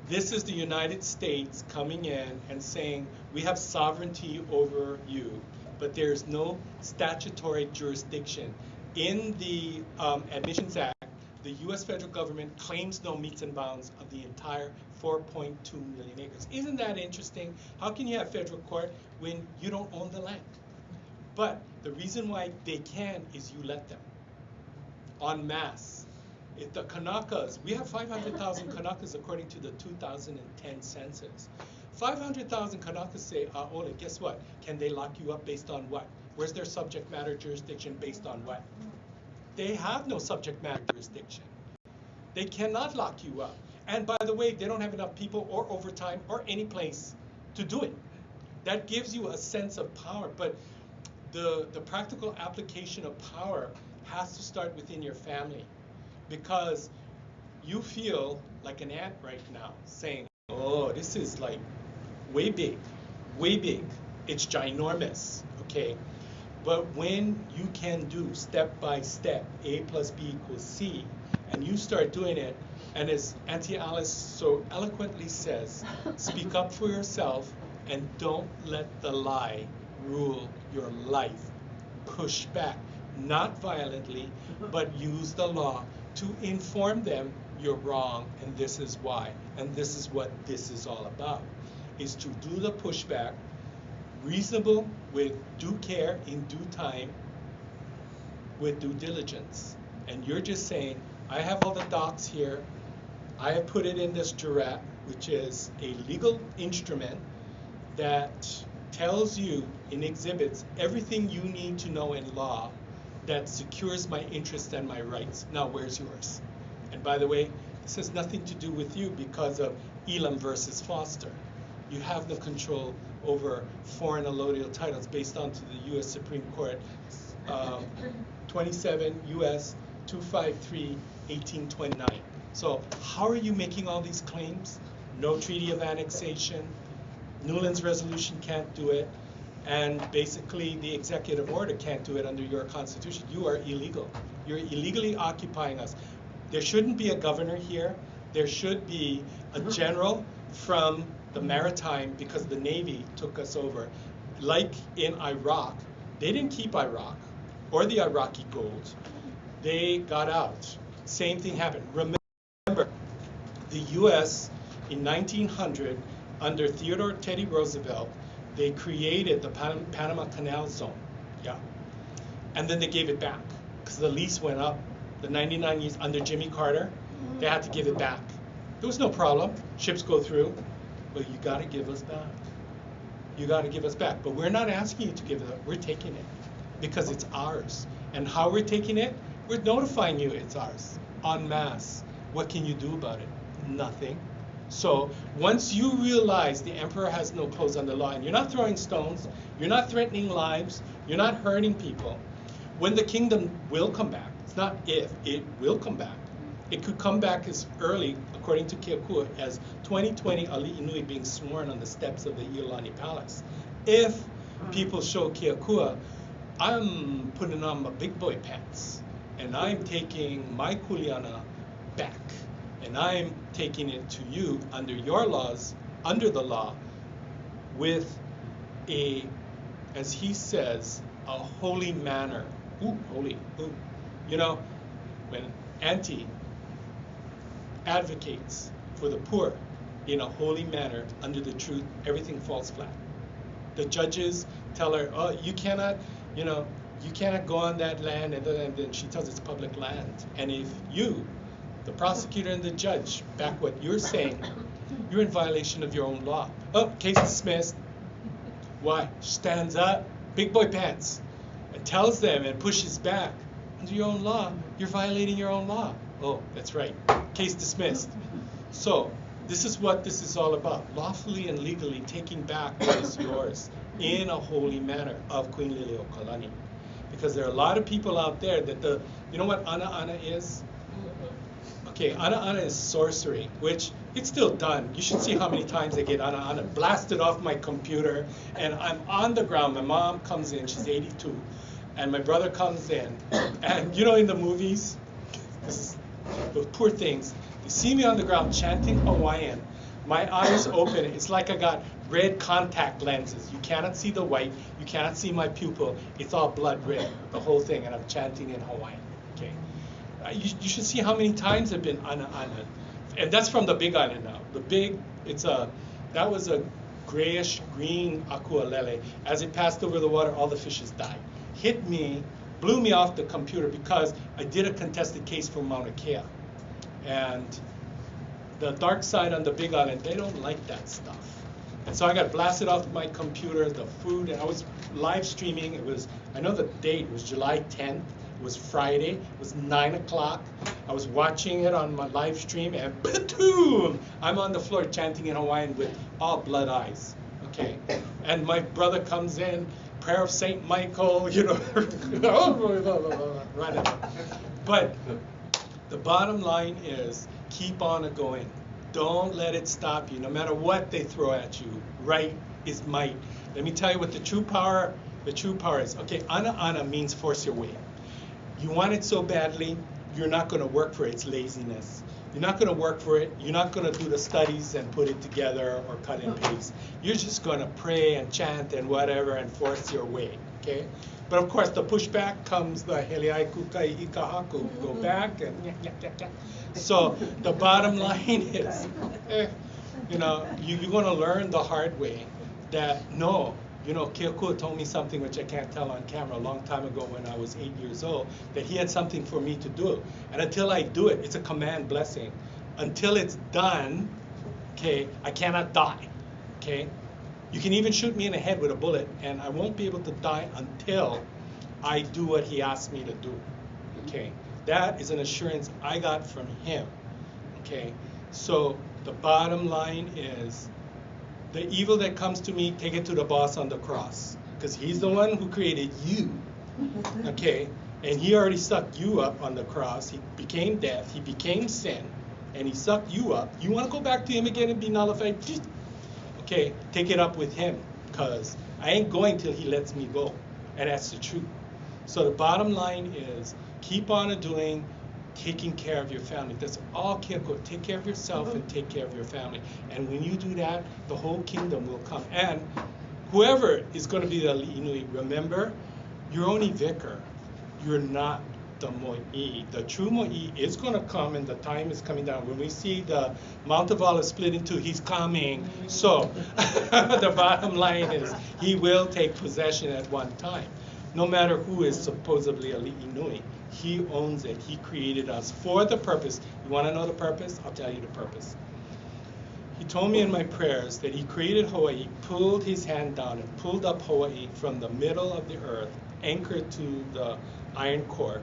this is the United States coming in and saying, we have sovereignty over you, but there's no statutory jurisdiction. In the Admissions Act, the U.S. federal government claims no metes and bounds of the entire 4.2 million acres. Isn't that interesting? How can you have federal court when you don't own the land? But the reason why they can is you let them, en masse. If the Kanakas, we have 500,000 Kanakas according to the 2010 census. 500,000 Kanakas say, Ole, guess what? Can they lock you up based on what? Where's their subject matter jurisdiction based on what? They have no subject matter jurisdiction. They cannot lock you up. And by the way, they don't have enough people or overtime or any place to do it. That gives you a sense of power. But the practical application of power has to start within your family, because you feel like an ant right now saying, oh, this is like way big, it's ginormous, okay? But when you can do step by step, A plus B equals C, and you start doing it, and as Auntie Alice so eloquently says, speak up for yourself and don't let the lie rule your life. Push back, not violently, but use the law to inform them you're wrong and this is why. And this is what this is all about, is to do the pushback, reasonable, with due care, in due time, with due diligence. And you're just saying, I have all the docs here, I have put it in this jurat, which is a legal instrument that tells you in exhibits everything you need to know in law that secures my interests and my rights. Now, where's yours? And by the way, this has nothing to do with you because of Elam versus Foster. You have no control over foreign allodial titles based on to the U.S. Supreme Court 27 U.S. 253 1829. So how are you making all these claims? No treaty of annexation. Newland's resolution can't do it. And basically the executive order can't do it under your constitution. You are illegal. You're illegally occupying us. There shouldn't be a governor here. There should be a general from the maritime, because the Navy took us over. Like in Iraq, they didn't keep Iraq or the Iraqi gold. They got out. Same thing happened. Remember, the U.S. in 1900, under Theodore Teddy Roosevelt, they created the Panama Canal Zone, yeah, and then they gave it back because the lease went up. The 99 years under Jimmy Carter, they had to give it back. There was no problem. Ships go through, but you got to give us back. You got to give us back. But we're not asking you to give it up. We're taking it because it's ours. And how we're taking it? We're notifying you it's ours en masse. What can you do about it? Nothing. So once you realize the emperor has no clothes on the law, and you're not throwing stones, you're not threatening lives, you're not hurting people, when the kingdom will come back, it's not if, it will come back. It could come back as early, according to Keokua, as 2020 Ali Inui being sworn on the steps of the Iolani Palace. If people show Keokua, I'm putting on my big boy pants, and I'm taking my kuleana back. And I'm taking it to you under your laws, under the law, with a, as he says, a holy manner. Ooh, holy, ooh. You know, when Auntie advocates for the poor in a holy manner under the truth, everything falls flat. The judges tell her, oh, you cannot, you know, you cannot go on that land, and then she tells it's public land. And if you, the prosecutor and the judge, back what you're saying, you're in violation of your own law. Oh, case dismissed. Why? Stands up, big boy pants, and tells them and pushes back. Under your own law, you're violating your own law. Oh, that's right. Case dismissed. So, this is what this is all about. Lawfully and legally taking back what is yours in a holy manner of Queen Liliuokalani. Because there are a lot of people out there that you know what ana ana is? Okay, ana ana is sorcery, which it's still done. You should see how many times I get ana ana blasted off my computer, and I'm on the ground. My mom comes in, she's 82, and my brother comes in, and you know in the movies, those poor things, they see me on the ground chanting Hawaiian. My eyes open. It's like I got red contact lenses. You cannot see the white. You cannot see my pupil. It's all blood red, the whole thing, and I'm chanting in Hawaiian. Okay, you should see how many times I've been ana ana, and that's from the Big Island now. The big, that was a grayish green akualele. As it passed over the water, all the fishes died. Hit me, blew me off the computer because I did a contested case for Mauna Kea, and the dark side on the Big Island, they don't like that stuff. And so I got blasted off my computer, the food, and I was live streaming. It was, I know the date was July 10th. It was Friday. It was 9 o'clock. I was watching it on my live stream, and boom! I'm on the floor chanting in Hawaiian with all blood eyes. Okay, and my brother comes in, prayer of Saint Michael, you know, running. But the bottom line is, keep on going. Don't let it stop you. No matter what they throw at you, right is might. Let me tell you what the true power is. Okay, ana ana means force your way. You want it so badly, you're not going to work for it. It's laziness. You're not going to work for it. You're not going to do the studies and put it together or cut and paste. You're just going to pray and chant and whatever and force your way. Okay? But of course, the pushback comes the heliai kukai ikahaku. Go back and So the bottom line is, you know, you're going to learn the hard way that no, you know, Keokua told me something which I can't tell on camera a long time ago when I was 8 years old, that he had something for me to do. And until I do it, it's a command blessing. Until it's done, okay, I cannot die, okay? You can even shoot me in the head with a bullet, and I won't be able to die until I do what he asked me to do, okay? That is an assurance I got from him, okay? So the bottom line is, the evil that comes to me, take it to the boss on the cross, because he's the one who created you, okay? And he already sucked you up on the cross. He became death, he became sin, and he sucked you up. You want to go back to him again and be nullified? Okay, take it up with him, because I ain't going till he lets me go, and that's the truth. So the bottom line is, keep on doing, taking care of your family. That's all Keiko. Take care of yourself and take care of your family. And when you do that, the whole kingdom will come. And whoever is going to be the Li'inui, remember, you're only vicar. You're not the mo'i. The true mo'i is going to come, and the time is coming down. When we see the Mount of Olives split in two, he's coming. So the bottom line is, he will take possession at one time. No matter who is supposedly a Li'inui, he owns it. He created us for the purpose. You want to know the purpose? I'll tell you the purpose. He told me in my prayers that he created Hawaii, pulled his hand down and pulled up Hawaii from the middle of the earth, anchored to the iron core.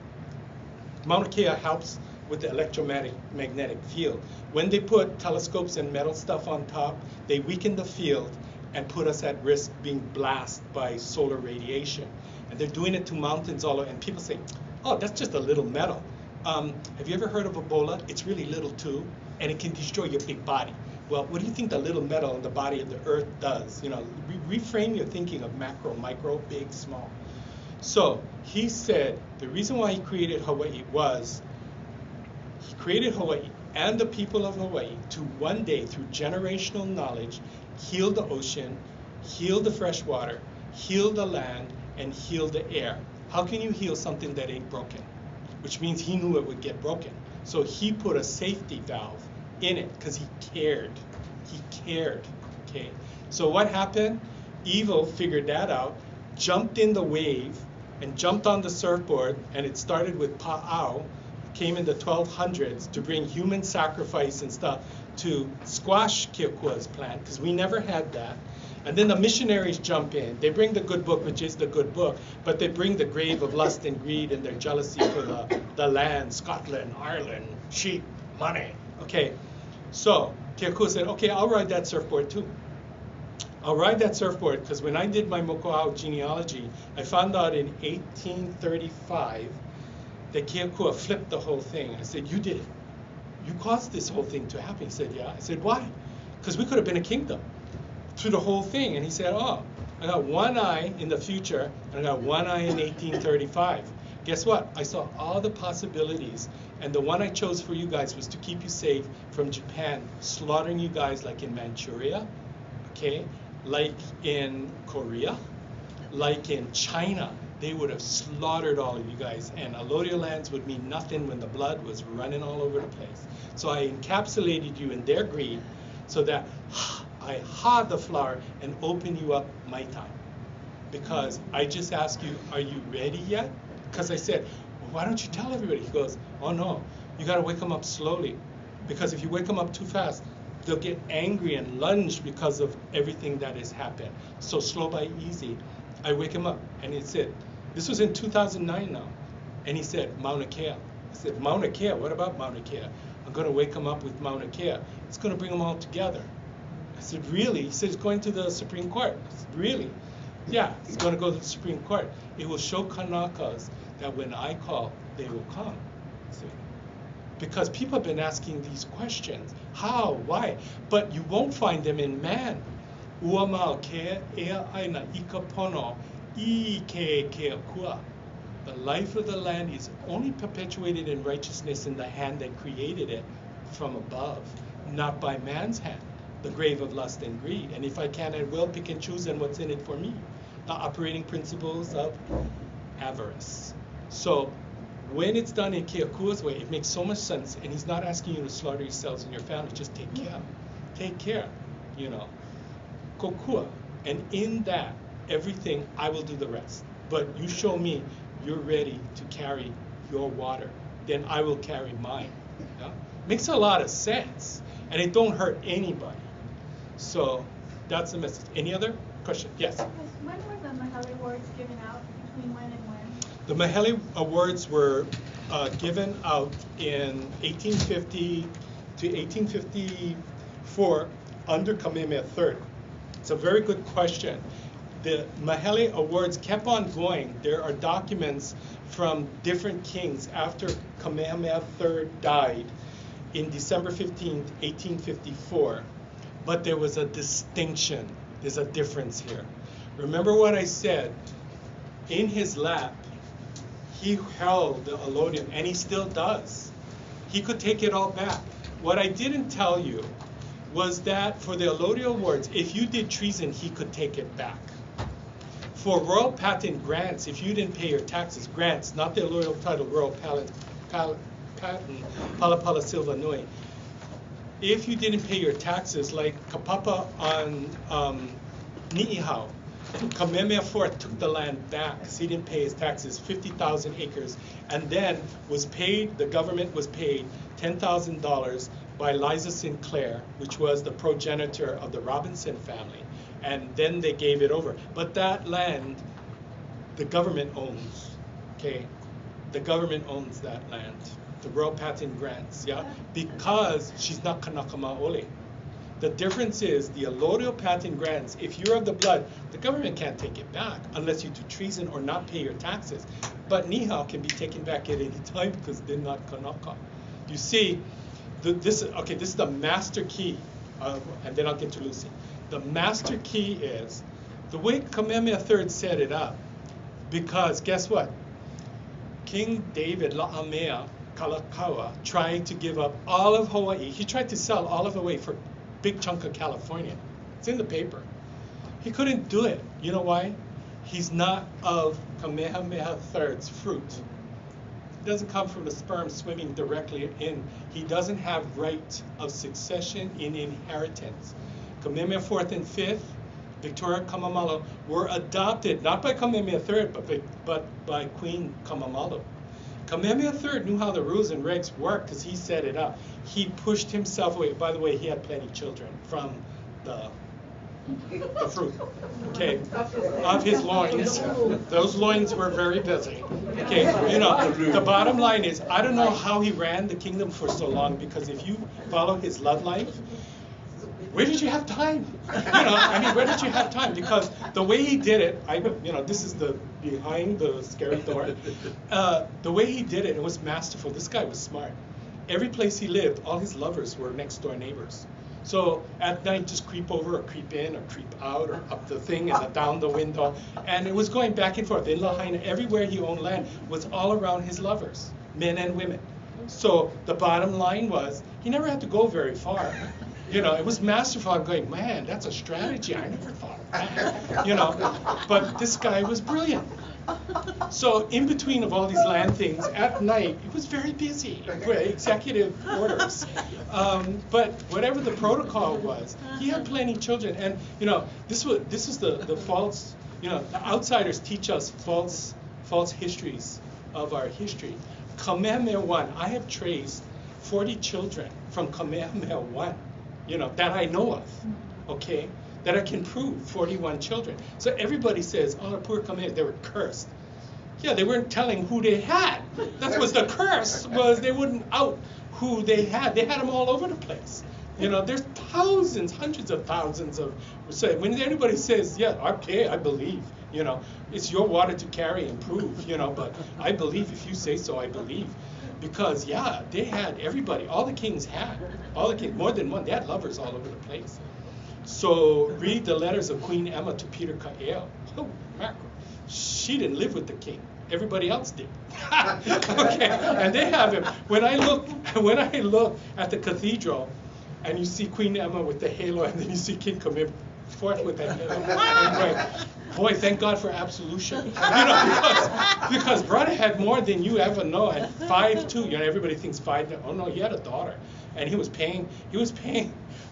Mauna Kea helps with the electromagnetic field. When they put telescopes and metal stuff on top, they weaken the field and put us at risk being blasted by solar radiation. And they're doing it to mountains all over. And people say, oh, that's just a little metal. Have you ever heard of Ebola? It's really little too, and it can destroy your big body. Well, what do you think the little metal in the body of the earth does? You know, reframe your thinking of macro, micro, big, small. So he said the reason why he created Hawaii was he created Hawaii and the people of Hawaii to one day, through generational knowledge, heal the ocean, heal the fresh water, heal the land, and heal the air. How can you heal something that ain't broken? Which means he knew it would get broken. So he put a safety valve in it because he cared. He cared, okay? So what happened? Evil figured that out, jumped in the wave, and jumped on the surfboard, and it started with pa'au, came in the 1200s to bring human sacrifice and stuff to squash Keokua's plan, because we never had that. And then the missionaries jump in. They bring the good book, which is the good book, but they bring the grave of lust and greed and their jealousy for the land, Scotland, Ireland, sheep, money. Okay, so Keokua said, okay, I'll ride that surfboard too. I'll ride that surfboard, because when I did my Moko'au genealogy, I found out in 1835 that Keokua flipped the whole thing. I said, you did it. You caused this whole thing to happen. He said, yeah. I said, why? Because we could have been a kingdom through the whole thing. And he said, oh, I got one eye in the future, and I got one eye in 1835. Guess what? I saw all the possibilities, and the one I chose for you guys was to keep you safe from Japan slaughtering you guys like in Manchuria, okay, like in Korea, like in China. They would have slaughtered all of you guys, and allodial lands would mean nothing when the blood was running all over the place. So I encapsulated you in their greed so that I hide the flower and open you up my time. Because I just asked you, are you ready yet? Because I said, well, why don't you tell everybody? He goes, oh no, you got to wake them up slowly. Because if you wake them up too fast, they'll get angry and lunge because of everything that has happened. So slow by easy. I wake him up, and he said, this was in 2009 now, and he said, Mauna Kea. I said, Mauna Kea? What about Mauna Kea? I'm going to wake him up with Mauna Kea. It's going to bring them all together. I said, really? He said, it's going to the Supreme Court. I said, really? Yeah, it's going to go to the Supreme Court. It will show Kanakas that when I call, they will come. See? Because people have been asking these questions. How? Why? But you won't find them in man. Uamau ke ea aina ikapono I ke keokua. The life of the land is only perpetuated in righteousness in the hand that created it from above, not by man's hand, the grave of lust and greed. And if I can at will pick and choose, then what's in it for me? The operating principles of avarice. So when it's done in Keokua's way, it makes so much sense, and he's not asking you to slaughter yourselves and your family, just take care. Take care, you know. Kokua. And in that, everything, I will do the rest. But you show me you're ready to carry your water, then I will carry mine. Yeah? Makes a lot of sense, and it don't hurt anybody. So that's the message. Any other question? Yes? When were the Mahali Awards given out? Between when and when? The Mahali Awards were given out in 1850 to 1854 under Kamehameha III. It's a very good question. The Mahali Awards kept on going. There are documents from different kings after Kamehameha III died in December 15th, 1854. But there was a distinction. There's a difference here. Remember what I said? In his lap, he held the Allodial, and he still does. He could take it all back. What I didn't tell you was that for the Allodial Awards, if you did treason, he could take it back. For royal patent grants, if you didn't pay your taxes, grants, not the Allodial title, royal patent, Palapala Silva Nui. If you didn't pay your taxes, like Kapapa on Ni'ihau, Kamehameha IV took the land back because he didn't pay his taxes, 50,000 acres, and then was paid, the government was paid $10,000 by Liza Sinclair, which was the progenitor of the Robinson family, and then they gave it over. But that land, the government owns, okay? The government owns that land, the royal patent grants, yeah? Because she's not Kanaka Maoli. The difference is the allodial patent grants, if you're of the blood, the government can't take it back unless you do treason or not pay your taxes. But Nihau can be taken back at any time because they're not Kanaka. You see, this is the master key, and then I'll get to Lucy. The master key is the way Kamehameha III set it up, because guess what? King David La'amea Kalakaua tried to give up all of Hawaii. He tried to sell all of Hawaii for a big chunk of California. It's in the paper. He couldn't do it. You know why? He's not of Kamehameha III's fruit. It doesn't come from the sperm swimming directly in. He doesn't have right of succession in inheritance. Kamehameha IV and V, Victoria Kamamalo, were adopted not by Kamehameha III, but by Queen Kamamalo. Kamehameha III knew how the rules and regs worked because he set it up. He pushed himself away. By the way, he had plenty of children from the fruit, okay, of his loins. Those loins were very busy. Okay, you know, the bottom line is, I don't know how he ran the kingdom for so long, because if you follow his love life, where did you have time? You know, I mean, where did you have time? Because the way he did it, you know, this is the behind the scary door. The way he did it, it was masterful. This guy was smart. Every place he lived, all his lovers were next door neighbors. So at night, just creep over or creep in or creep out or up the thing and down the window. And it was going back and forth. In Lahaina, everywhere he owned land was all around his lovers, men and women. So the bottom line was, he never had to go very far. You know, it was masterful. I'm going, man, that's a strategy. I never thought of that. You know, but this guy was brilliant. So in between of all these land things, at night, it was very busy with executive orders. But whatever the protocol was, he had plenty of children. And, you know, this is the false, you know, the outsiders teach us false histories of our history. Kamehameha I, I have traced 40 children from Kamehameha I, you know, that I know of, okay? That I can prove 41 children. So everybody says, oh, poor Kamehameha, they were cursed. Yeah, they weren't telling who they had. That was the curse, was they wouldn't out who they had. They had them all over the place. You know, there's thousands, hundreds of thousands of, so when anybody says, yeah, okay, I believe, you know, it's your water to carry and prove, you know, but I believe, if you say so, I believe. Because, yeah, they had everybody, all the kings had, more than one, they had lovers all over the place. So read the letters of Queen Emma to Peter Kael. Oh, mackerel. She didn't live with the king. Everybody else did. Okay, and they have him. When I look at the cathedral, and you see Queen Emma with the halo, and then you see King come in forth with that halo, I'm going, boy, thank God for absolution. You know, because brother had more than you ever know, and 5'2", you know, everybody thinks 5'. Oh no, he had a daughter, and he was paying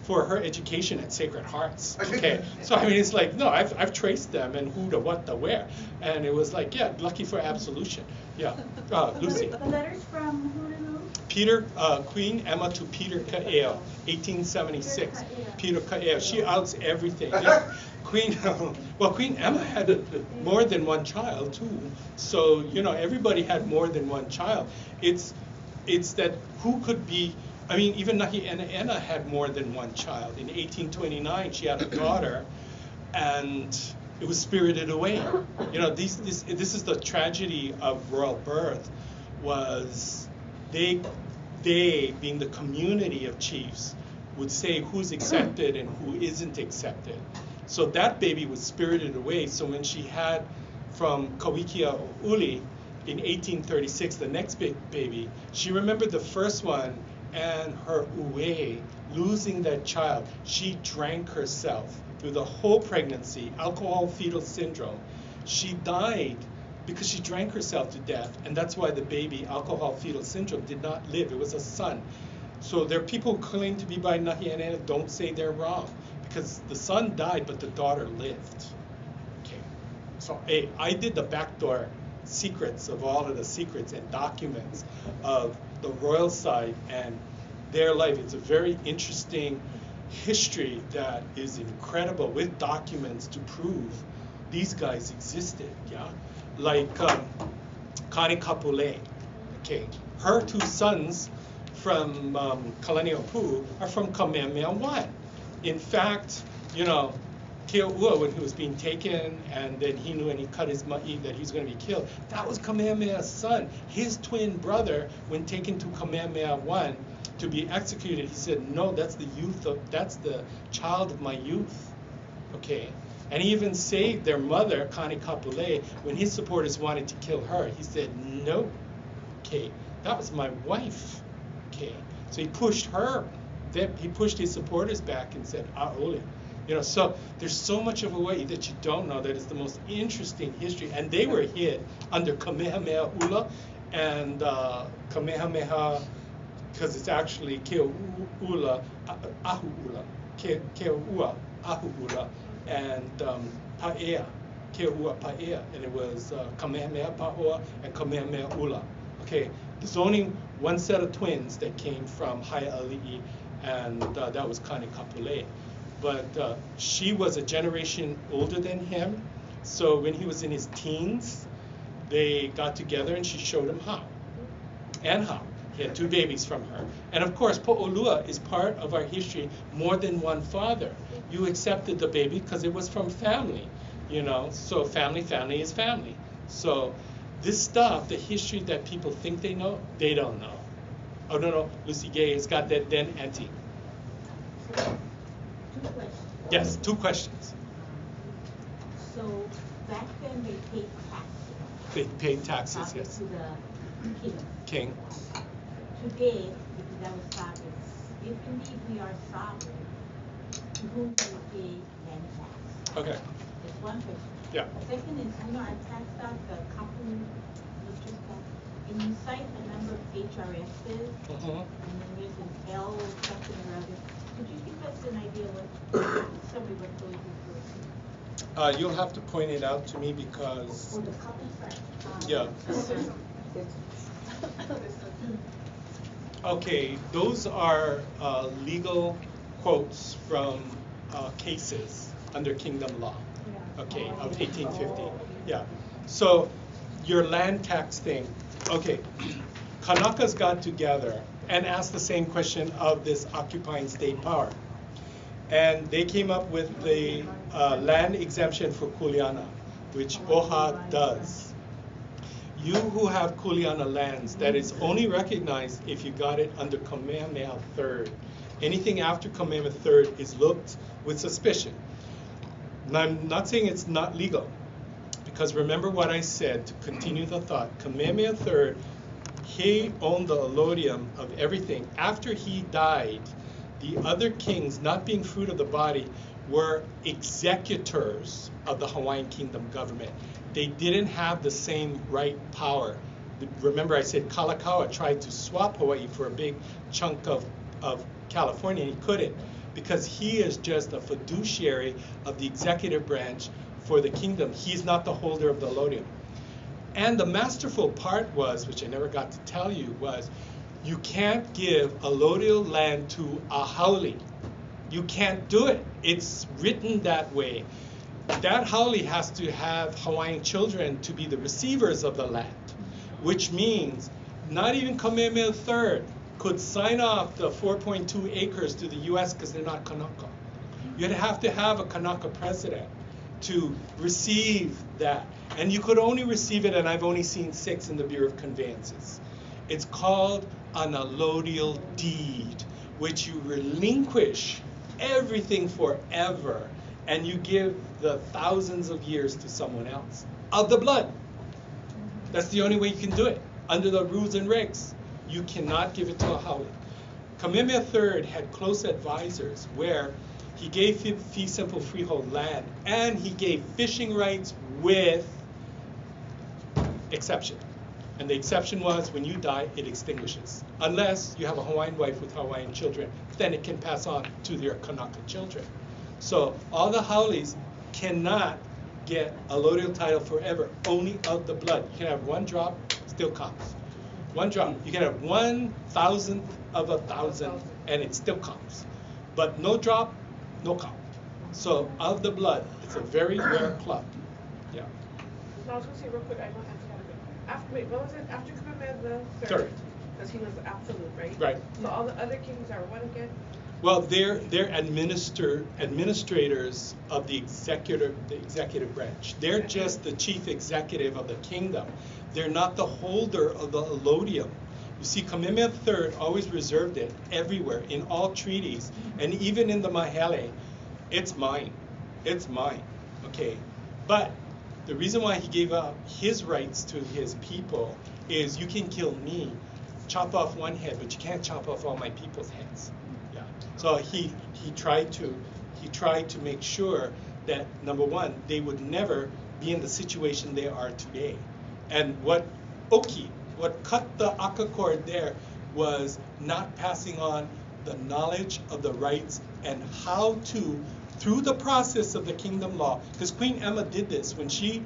for her education at Sacred Hearts. Okay, so I mean, it's like, no, I've traced them and who to what to where, and it was like, yeah, lucky for absolution. Yeah, Lucy. The letters from who to who? Peter, Queen Emma to Peter Kael, 1876. Peter Kael, she outs everything. Yeah. Queen Emma had more than one child too. So, you know, everybody had more than one child. It's that who could be, I mean, even Waianae had more than one child. In 1829, she had a daughter, and it was spirited away. You know, this is the tragedy of royal birth, was they being the community of chiefs would say who's accepted and who isn't accepted. So that baby was spirited away. So when she had from Kawikia Uli in 1836, the next big baby, she remembered the first one and her ue, losing that child. She drank herself through the whole pregnancy, alcohol fetal syndrome. She died because she drank herself to death, and that's why the baby, alcohol fetal syndrome, did not live. It was a son. So there are people who claim to be by Waianae, don't say they're wrong, because the son died, but the daughter lived. Okay. So I did the backdoor secrets of all of the secrets and documents of the royal side and their life. It's a very interesting history that is incredible, with documents to prove these guys existed. Yeah, like Kani Kapule. Okay, her two sons from Kalaniʻōpuʻu are from Kamehameha I. In fact, you know, Keoʻua, when he was being taken, and then he knew and he cut his ma'i that he was going to be killed, that was Kamehameha's son. His twin brother, when taken to Kamehameha I to be executed, he said, no, that's the child of my youth. Okay. And he even saved their mother, Kani Kapule, when his supporters wanted to kill her. He said, no. Okay. That was my wife. Okay. So he pushed her. Then he pushed his supporters back and said, A'ole. You know, so there's so much of Hawaii that you don't know that is the most interesting history. And they were hid under Kamehameha Ula and Kamehameha, because it's actually Keo'ula, Ahu'ula, Keo'ua, Ahu'ula, and Pa'ea, Keo'ua Pa'ea. And it was Kamehameha Pa'oa and Kamehameha Ula. Okay, there's only one set of twins that came from Haiali'i, and that was Kane Kapule. But she was a generation older than him, so when he was in his teens, they got together and she showed him how. And how. He had 2 babies from her. And of course, Po'olua is part of our history, more than one father. You accepted the baby because it was from family, you know, so family is family. So this stuff, the history that people think they know, they don't know. Oh, no, Lucy Gay has got that then auntie. So, 2 questions. Yes, 2 questions. So back then they paid taxes. They paid taxes, yes. To the King. Today, because that was sovereign, if indeed we are sovereign, to whom do we pay land tax? Okay. That's one question. Yeah. Second is, I know I passed out the Kumu literature stuff, and you cite a number of HRSs, and then there's an L something or other. Could you give us an idea what somebody what those refer to? You'll have to point it out to me because. Or the couple side. Yeah. Okay, those are legal quotes from cases under kingdom law, okay, of 1850. Yeah. So your land tax thing, okay, Kanakas got together and asked the same question of this occupying state power. And they came up with the land exemption for Kuleana, which Oha does. You who have Kuleana lands, that is only recognized if you got it under Kamehameha III. Anything after Kamehameha III is looked with suspicion. And I'm not saying it's not legal, because remember what I said, to continue the thought, Kamehameha III, he owned the allodium of everything. After he died, the other kings, not being fruit of the body, were executors of the Hawaiian kingdom government. They didn't have the same right power. Remember I said Kalakaua tried to swap Hawaii for a big chunk of California, and he couldn't, because he is just a fiduciary of the executive branch for the kingdom. He's not the holder of the allodium. And the masterful part was, which I never got to tell you, was you can't give allodial land to a haole. You can't do it. It's written that way. That haole has to have Hawaiian children to be the receivers of the land, which means not even Kamehameha III could sign off the 4.2 acres to the U.S. because they're not Kanaka. You'd have to have a Kanaka president to receive that. And you could only receive it, and I've only seen 6 in the Bureau of Conveyances. It's called an allodial deed, which you relinquish everything forever, and you give the thousands of years to someone else of the blood. That's the only way you can do it. Under the rules and regs, you cannot give it to a haole. Kamehameha III had close advisors where he gave fee simple freehold land, and he gave fishing rights with exception. And the exception was when you die, it extinguishes. Unless you have a Hawaiian wife with Hawaiian children, then it can pass on to their Kanaka children. So all the haules cannot get a allodial title forever, only of the blood. You can have 1 drop, still counts. 1 drop. You can have 1,000th of 1,000, and it still counts. But no drop, no count. So of the blood, it's a very rare club. Yeah. No, I was going to say real quick, I don't have to have it. After, wait, what was it? After Kamehameha III? Third. Because he was absolute, right? Right. So all the other kings are what again? Well, they're administrators of the executive branch. They're just the chief executive of the kingdom. They're not the holder of the allodium. You see, Kamehameha III always reserved it everywhere, in all treaties, and even in the Mahele. It's mine. It's mine. Okay. But the reason why he gave up his rights to his people is you can kill me, chop off 1 head, but you can't chop off all my people's heads. Yeah. So he tried to make sure that, number 1, they would never be in the situation they are today. And what cut the aka cord there was not passing on the knowledge of the rights and how to, through the process of the kingdom law, because Queen Emma did this when she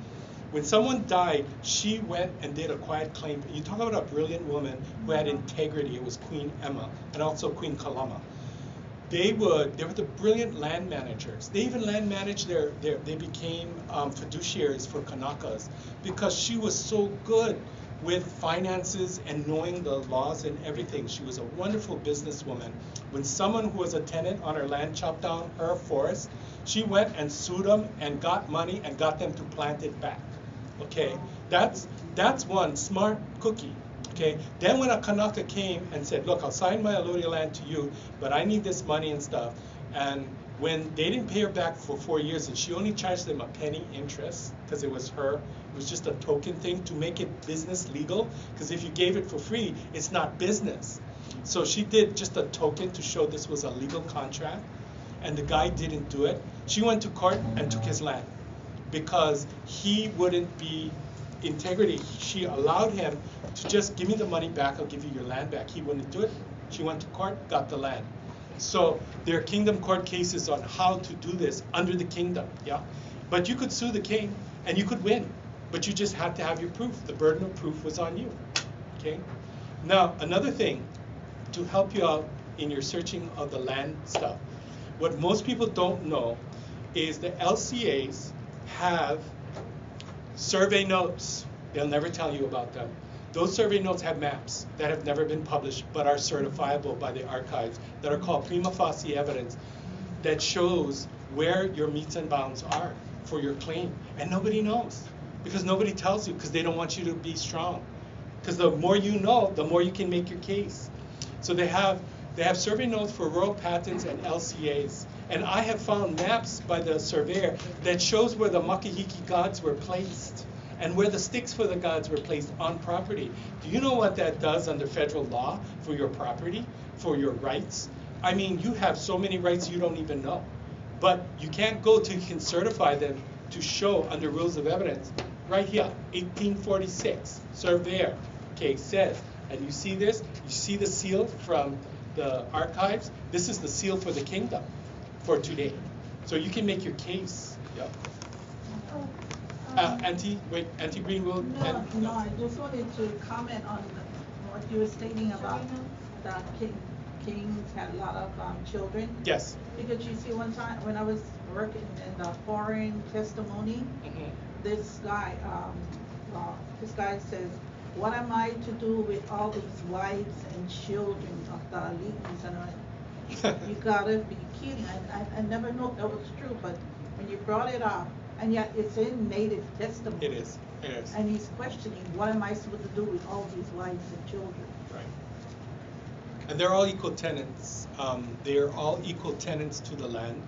When someone died, she went and did a quiet claim. You talk about a brilliant woman who had integrity. It was Queen Emma and also Queen Kalama. They were the brilliant land managers. They even land managed they became fiduciaries for Kanakas because she was so good with finances and knowing the laws and everything. She was a wonderful businesswoman. When someone who was a tenant on her land chopped down her forest, she went and sued them and got money and got them to plant it back. Okay, that's one smart cookie. Okay, then when a Kanaka came and said, look, I'll sign my allodial land to you, but I need this money and stuff. And when they didn't pay her back for 4 years, and she only charged them a penny interest, because it was just a token thing to make it business legal, because if you gave it for free, it's not business. So she did just a token to show this was a legal contract, and the guy didn't do it. She went to court and took his land, because he wouldn't be integrity. She allowed him to just give me the money back, I'll give you your land back. He wouldn't do it. She went to court, got the land. So there are kingdom court cases on how to do this under the kingdom, yeah? But you could sue the king and you could win, but you just had to have your proof. The burden of proof was on you, okay? Now, another thing to help you out in your searching of the land stuff, what most people don't know is the LCAs have survey notes. They'll never tell you about them. Those survey notes have maps that have never been published but are certifiable by the archives that are called prima facie evidence that shows where your meets and bounds are for your claim. And nobody knows because nobody tells you because they don't want you to be strong. Because the more you know, the more you can make your case. So they have survey notes for royal patents and LCAs. And I have found maps by the surveyor that shows where the makahiki gods were placed and where the sticks for the gods were placed on property. Do you know what that does under federal law for your property, for your rights? I mean, you have so many rights you don't even know. But you can't go till you can certify them to show under rules of evidence. Right here, 1846, surveyor, okay, says, and you see this? You see the seal from the archives? This is the seal for the kingdom for today. So you can make your case. Yeah. Auntie Greenwood? No, I just wanted to comment on what you were stating about that kings had a lot of children. Yes. Because you see, one time when I was working in the foreign testimony, this guy says, what am I to do with all these wives and children of the elites? And you gotta be kidding. I never knew that was true, but when you brought it up, and yet it's in native testimony. It is. And he's questioning, what am I supposed to do with all these wives and children? Right. And they're all equal tenants. They're all equal tenants to the land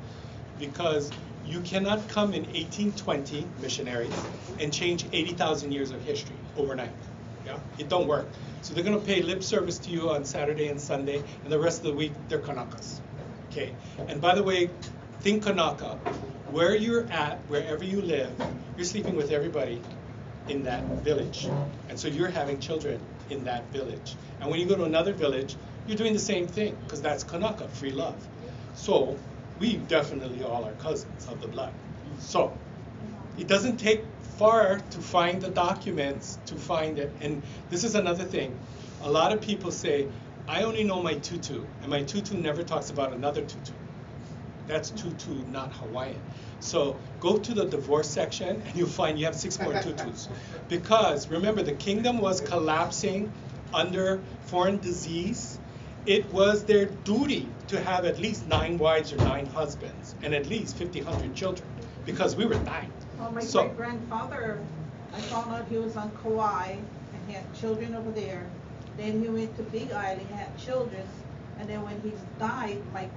because you cannot come in 1820, missionaries, and change 80,000 years of history overnight. Yeah, it don't work. So they're going to pay lip service to you on Saturday and Sunday, and the rest of the week they're Kanakas. Okay. And by the way, think Kanaka. Where you're at, wherever you live, you're sleeping with everybody in that village. And so you're having children in that village. And when you go to another village, you're doing the same thing, because that's Kanaka, free love. So we definitely all are cousins of the blood. So it doesn't take far to find the documents, to find it. And this is another thing. A lot of people say, I only know my tutu, and my tutu never talks about another tutu. That's tutu, not Hawaiian. So go to the divorce section and you'll find you have 6 more tutus. Because remember, the kingdom was collapsing under foreign disease. It was their duty to have at least 9 wives or 9 husbands and at least 1,500 children because we were dying. Well, my great-grandfather, I found out he was on Kauai and he had children over there. Then he went to Big Island, he had children. And then when he died, my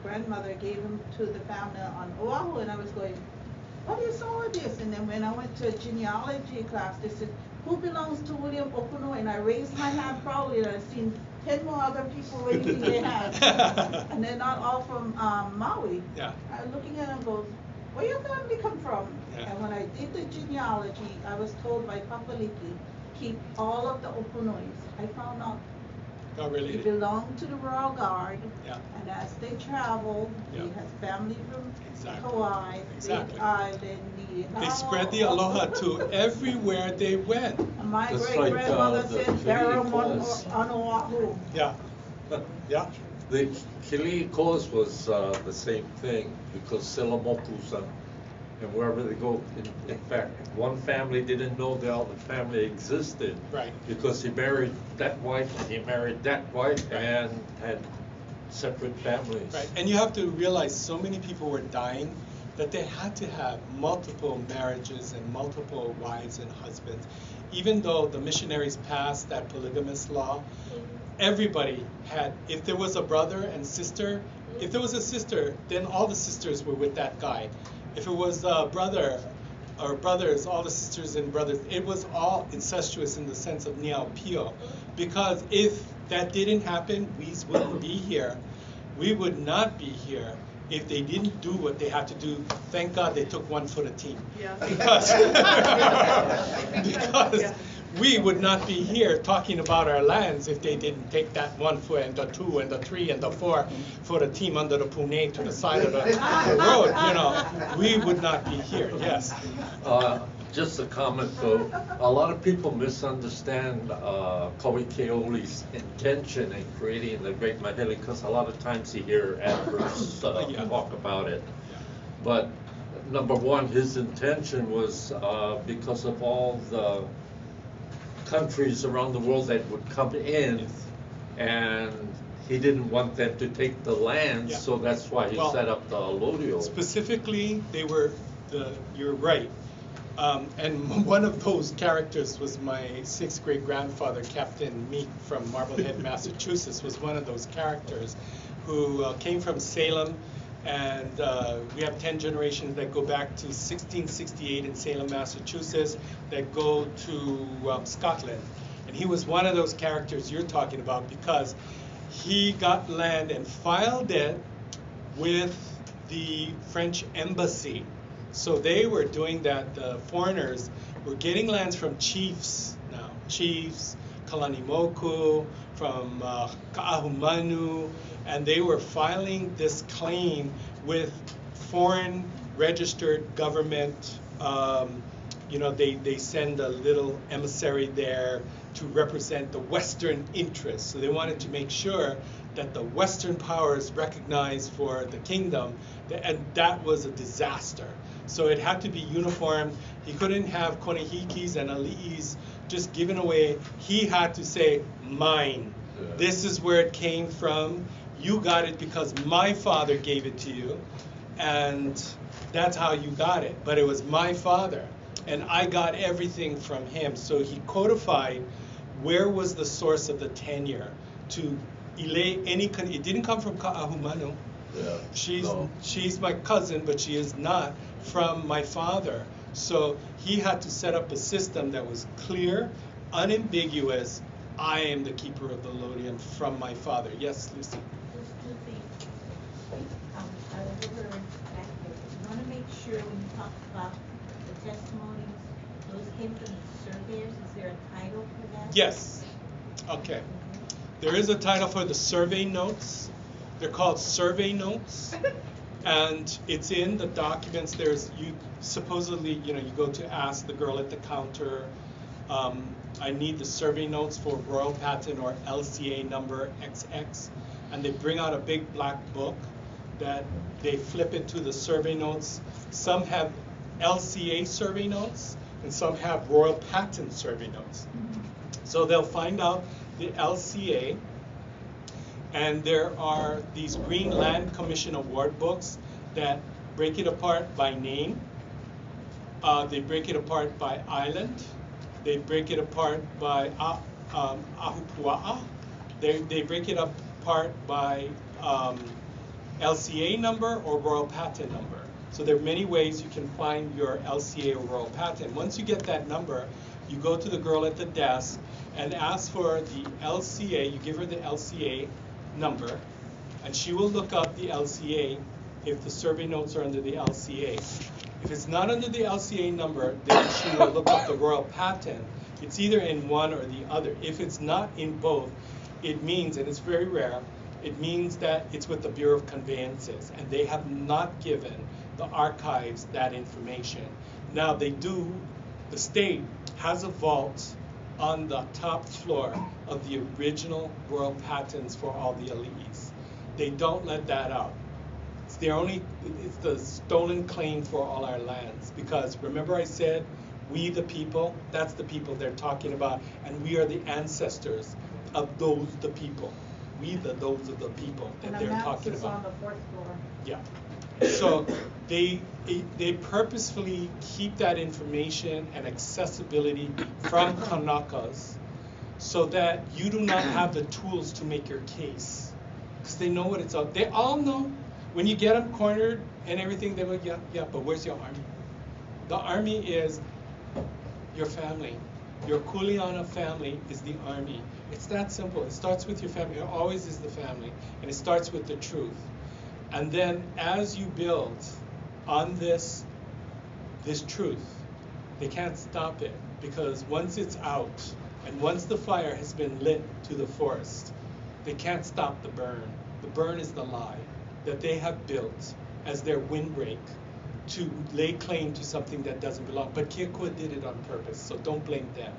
grandmother gave him to the family on Oahu, and I was going, what is all of this? And then when I went to a genealogy class, they said, who belongs to William Okuno? And I raised my hand proudly, and I seen 10 more other people raising their hands. And they're not all from Maui. Yeah. I was looking at them and goes, where your family come from? Yeah. And when I did the genealogy, I was told by Papaliki, keep all of the Okunois. I found out Not He related. belonged to the Royal Guard. Yeah. And as they traveled, Yeah. he has family from Exactly. Kauai, Exactly. Big Island, They spread the aloha to everywhere they went. And my Just great like, grandmother the said, Kili bury him Koas. on Oahu. Yeah. Yeah. The Kili Koas was the same thing because Silamokusa, and wherever they go, in fact, one family didn't know the other family existed. Right. Because he married that wife and he married that wife and had separate families. Right. And you have to realize so many people were dying that they had to have multiple marriages and multiple wives and husbands. Even though the missionaries passed that polygamous law, everybody had, if there was a brother and sister, if there was a sister, then all the sisters were with that guy. If it was a brother or brothers, all the sisters and brothers, it was all incestuous in the sense of niaupio. Because if that didn't happen, we wouldn't be here. We would not be here if they didn't do what they had to do. Thank God they took one for the team. Yeah. Because, because we would not be here talking about our lands if they didn't take that 1 foot and the 2 and the 3 and the 4 for the team under the Pune to the side of the road. You know, we would not be here. Yes. Just a comment though, a lot of people misunderstand Kauai Keoli's intention in creating the Great Mahele because a lot of times you hear adverse talk about it. But number one, his intention was because of all the countries around the world that would come in, Yes. and he didn't want them to take the land, Yeah. so that's why he Well, set up the Allodial. Specifically, they were you're right. And one of those characters was my 6th great grandfather, Captain Meek from Marblehead, Massachusetts, was one of those characters who came from Salem. And we have 10 generations that go back to 1668 in Salem, Massachusetts, that go to Scotland. And he was one of those characters you're talking about because he got land and filed it with the French embassy. So they were doing that. The foreigners were getting lands from chiefs now. Chiefs, Kalanimoku, from Ka'ahumanu, and they were filing this claim with foreign registered government. You know, they send a little emissary there to represent the Western interests. So they wanted to make sure that the Western powers recognized for the kingdom, and that was a disaster. So it had to be uniform. He couldn't have konehikis and ali'is just given away. He had to say, mine. Yeah. This is where it came from. You got it because my father gave it to you, and that's how you got it. But it was my father, and I got everything from him. So he codified where was the source of the tenure to elay any. It didn't come from Ka'ahumanu. Yeah. She's my cousin, but she is not from my father. So he had to set up a system that was clear, unambiguous. I am the keeper of the Allodial from my father. Yes, Lucy. Just 2 things. I overheard back there. You want to make sure when you talk about the testimonies, those came from the surveyors. Is there a title for that? Yes. Okay. There is a title for the survey notes. They're called survey notes. And it's in the documents. There's, you supposedly, you go to ask the girl at the counter, I need the survey notes for Royal Patent or LCA number XX. And they bring out a big black book that they flip into the survey notes. Some have LCA survey notes, and some have Royal Patent survey notes. So they'll find out the LCA, and there are these Green Land Commission Award books that break it apart by name. They break it apart by island. They break it apart by Ahupua'a. They break it apart by LCA number or Royal Patent number. So there are many ways you can find your LCA or Royal Patent. Once you get that number, you go to the girl at the desk and ask for the LCA. You give her the LCA number, and she will look up the LCA if the survey notes are under the LCA. If it's not under the LCA number, then she will look up the Royal Patent. It's either in one or the other. If it's not in both, it means, and it's very rare, it means that it's with the Bureau of Conveyances, and they have not given the archives that information. Now they do, the state has a vault on the top floor of the original royal patents for all the alleys. They don't let that out. It's the stolen claim for all our lands, because remember I said, we the people, that's the people they're talking about, and we are the ancestors of those the people. Those are the people that they're talking And the about. maps is on the 4th floor. Yeah. So they purposefully keep that information and accessibility from Kanakas so that you do not have the tools to make your case. Because they know what it's up. They all know. When you get them cornered and everything, they go, yeah, but where's your army? The army is your family. Your Kuleana family is the army. It's that simple. It starts with your family. It always is the family. And it starts with the truth. And then as you build on this truth, they can't stop it, because once it's out and once the fire has been lit to the forest, they can't stop the burn. The burn is the lie that they have built as their windbreak to lay claim to something that doesn't belong. But Keokua did it on purpose, so don't blame them.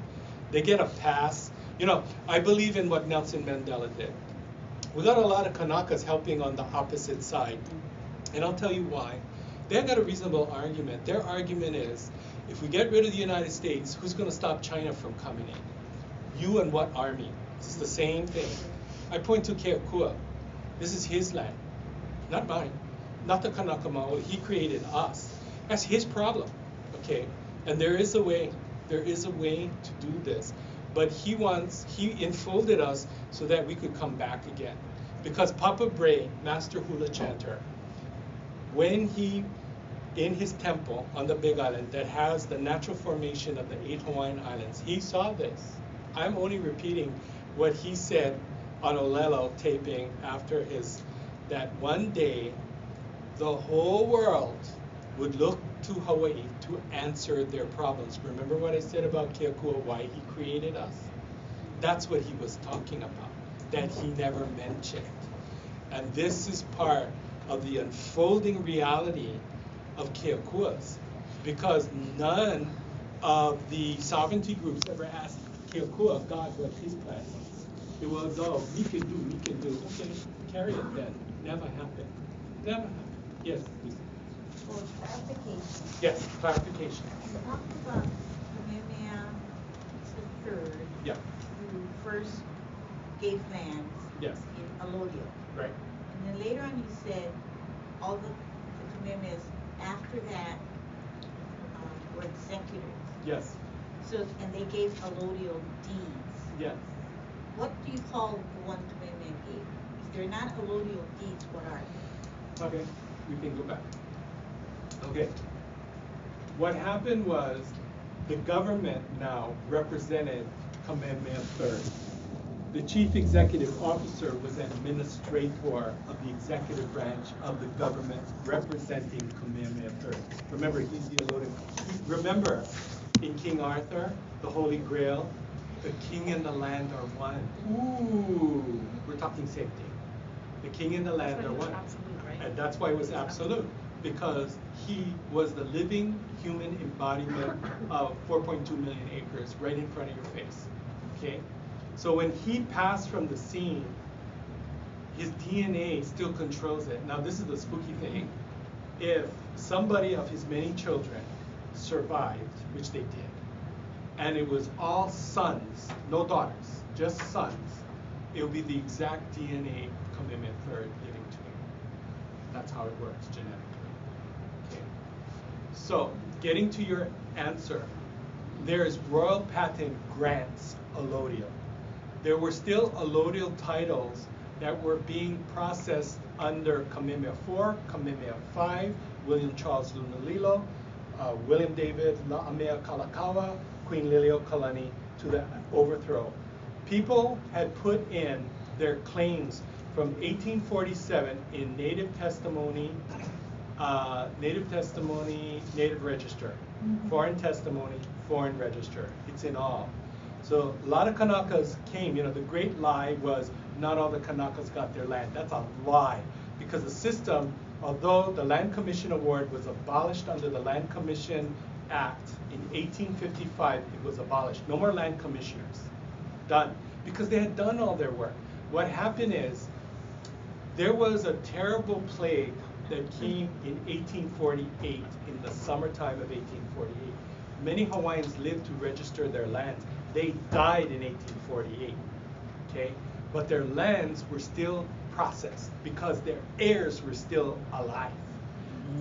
They get a pass. You know, I believe in what Nelson Mandela did. We got a lot of Kanakas helping on the opposite side, and I'll tell you why. They've got a reasonable argument. Their argument is, if we get rid of the United States, who's going to stop China from coming in? You and what army? It's the same thing. I point to Keokua. This is his land, not mine, not the Kanaka Maoli. He created us. That's his problem, okay? And there is a way to do this. But he enfolded us so that we could come back again. Because Papa Bray, master hula chanter, when he, in his temple on the Big Island that has the natural formation of the 8 Hawaiian Islands, he saw this. I'm only repeating what he said on Olelo taping after that one day the whole world would look to Hawaii to answer their problems. Remember what I said about Keokua, why he created us? That's what he was talking about, that he never mentioned. And this is part of the unfolding reality of Keokuas, because none of the sovereignty groups ever asked Keokua, God, what his plan was. It was, oh, we can do. Okay, carry it then. Never happened. Never happened. Yes, please. For clarification. Yes, clarification. You talked about Kamehameha III. Yeah. Who first gave lands Yes. in Allodial. Right. And then later on you said all the Kamehamehas after that were executors. Yes. So, and they gave Allodial deeds. Yes. What do you call the one Kamehameha gave? If they're not Allodial deeds, what are they? Okay, we can go back. Okay. What happened was the government now represented Kamehameha III. The chief executive officer was an administrator of the executive branch of the government representing Kamehameha III. Remember, he's the Allodial. Remember, in King Arthur, the Holy Grail, the king and the land are one. Ooh, we're talking same thing. The king and the land are one. Absolute, right? And that's why it was absolute, because he was the living human embodiment of 4.2 million acres right in front of your face. Okay? So when he passed from the scene, his DNA still controls it. Now this is the spooky thing. If somebody of his many children survived, which they did, and it was all sons, no daughters, just sons, it would be the exact DNA Kamehameha III giving to him. That's how it works genetically. Okay. So, getting to your answer, there's royal patent grants allodial. There were still allodial titles that were being processed under Kamehameha IV, Kamehameha V, William Charles Lunalilo, William David La'amea Kalakaua, Queen Liliuokalani, to the overthrow. People had put in their claims from 1847 in native testimony, native register, foreign testimony, foreign register. It's in all. So a lot of Kanakas came, the great lie was not all the Kanakas got their land. That's a lie, because the system, although the Land Commission Award was abolished under the Land Commission Act in 1855, it was abolished. No more land commissioners. Done. Because they had done all their work. What happened is, there was a terrible plague that came in 1848, in the summertime of 1848. Many Hawaiians lived to register their lands. They died in 1848, okay? But their lands were still processed because their heirs were still alive.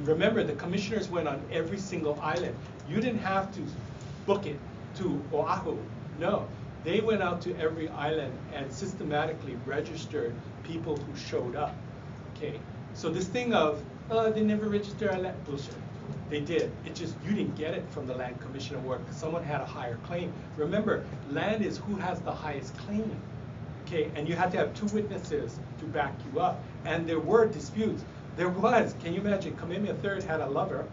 Remember, the commissioners went on every single island. You didn't have to book it to Oahu. No, they went out to every island and systematically registered people who showed up, okay? So this thing of, they never registered our land, bullshit. They did. It just, you didn't get it from the Land Commission Award because someone had a higher claim. Remember, land is who has the highest claim, okay? And you had to have 2 witnesses to back you up. And there were disputes. There was, can you imagine, Kamehameha III had a lover,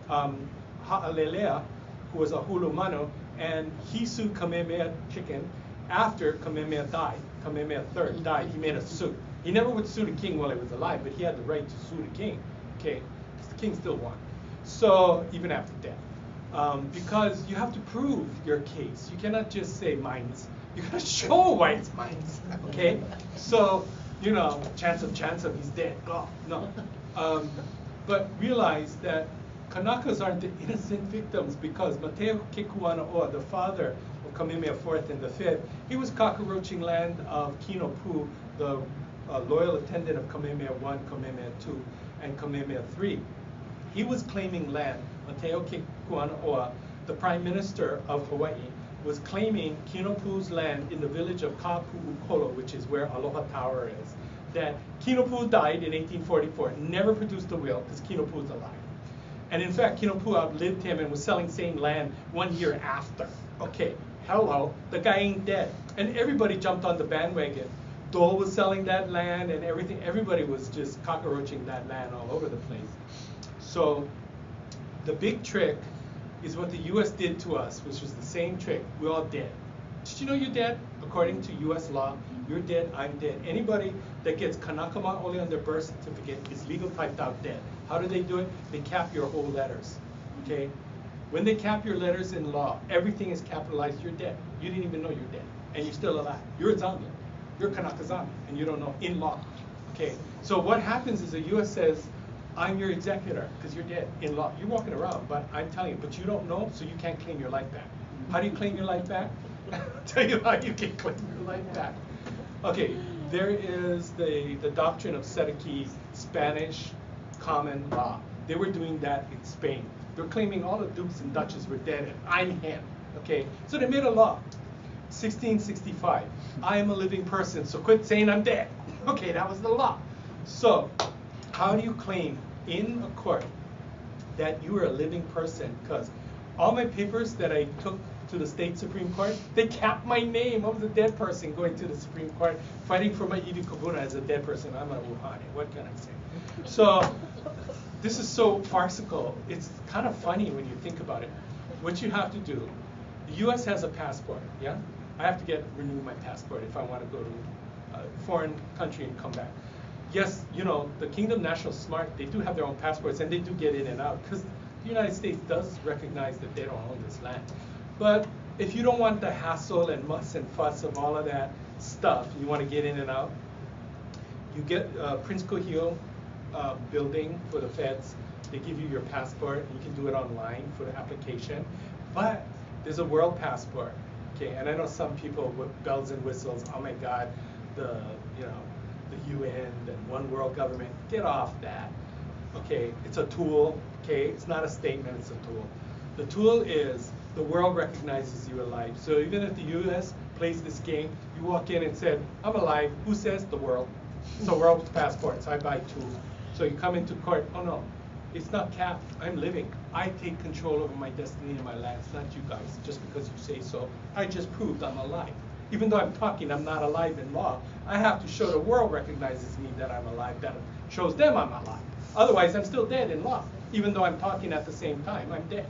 Ha'alelea, who was a hulumano, and he sued Kamehameha Chicken after Kamehameha died. Kamehameha III died. He made a suit. He never would sue the king while he was alive, but he had the right to sue the king, okay? The king still won. So, even after death. Because you have to prove your case. You cannot just say mines. You gotta show why it's mines, okay? So, chance of he's dead. Oh, no. But realize that Kanakas aren't the innocent victims, because Mateo Kekuanaoa, the father of Kamehameha IV and the V, he was cockroaching land of Kinopu, the loyal attendant of Kamehameha I, Kamehameha II, and Kamehameha III. He was claiming land. Mateo Kekuanaoa, the prime minister of Hawaii, was claiming Kinopu's land in the village of Kapu'ukolo, which is where Aloha Tower is. That Kinopu died in 1844, never produced a will because Kinopu's alive. And in fact, Kinopu outlived him and was selling same land 1 year after. Okay, hello, the guy ain't dead. And everybody jumped on the bandwagon. Dole was selling that land and everything. Everybody was just cockroaching that land all over the place. So the big trick is what the U.S. did to us, which was the same trick. We're all dead. Did you know you're dead? According to U.S. law, you're dead, I'm dead. Anybody that gets Kanaka Maoli on their birth certificate is legal typed out dead. How do they do it? They cap your whole letters, okay? When they cap your letters in law, everything is capitalized, you're dead. You didn't even know you're dead, and you're still alive. You're a zombie. You're Kanaka zombie, and you don't know, in law, okay? So what happens is the U.S. says, I'm your executor, because you're dead, in law. You're walking around, but I'm telling you, but you don't know, so you can't claim your life back. How do you claim your life back? I'll tell you how you can claim your life back. Okay, there is the doctrine of Sedeki, Spanish common law. They were doing that in Spain. They were claiming all the dukes and duchesses were dead, and I'm him, okay? So they made a law, 1665. I am a living person, so quit saying I'm dead. Okay, that was the law. So, how do you claim in a court that you are a living person? Because all my papers that I took to the state Supreme Court, they capped my name. I was a dead person going to the Supreme Court, fighting for my iwi kubuna as a dead person. I'm a wuhane. What can I say? So this is so farcical. It's kind of funny when you think about it. What you have to do, the U.S. has a passport, yeah? I have to renew my passport if I want to go to a foreign country and come back. Yes, the Kingdom National Smart, they do have their own passports, and they do get in and out, because the United States does recognize that they don't own this land. But if you don't want the hassle and muss and fuss of all of that stuff, you want to get in and out, you get Prince Kuhio building for the feds. They give you your passport. You can do it online for the application. But there's a world passport, okay? And I know some people with bells and whistles, oh my God, the UN and one world government, get off that. Okay, it's a tool, okay? It's not a statement, it's a tool. The tool is the world recognizes you alive. So even if the US plays this game, you walk in and said, I'm alive. Who says? The world. So world passports, I buy 2. So you come into court, oh no, it's not capped, I'm living. I take control over my destiny and my land. It's not you guys, just because you say so. I just proved I'm alive. Even though I'm talking, I'm not alive in law. I have to show the world recognizes me that I'm alive, that shows them I'm alive. Otherwise, I'm still dead in law. Even though I'm talking at the same time, I'm dead.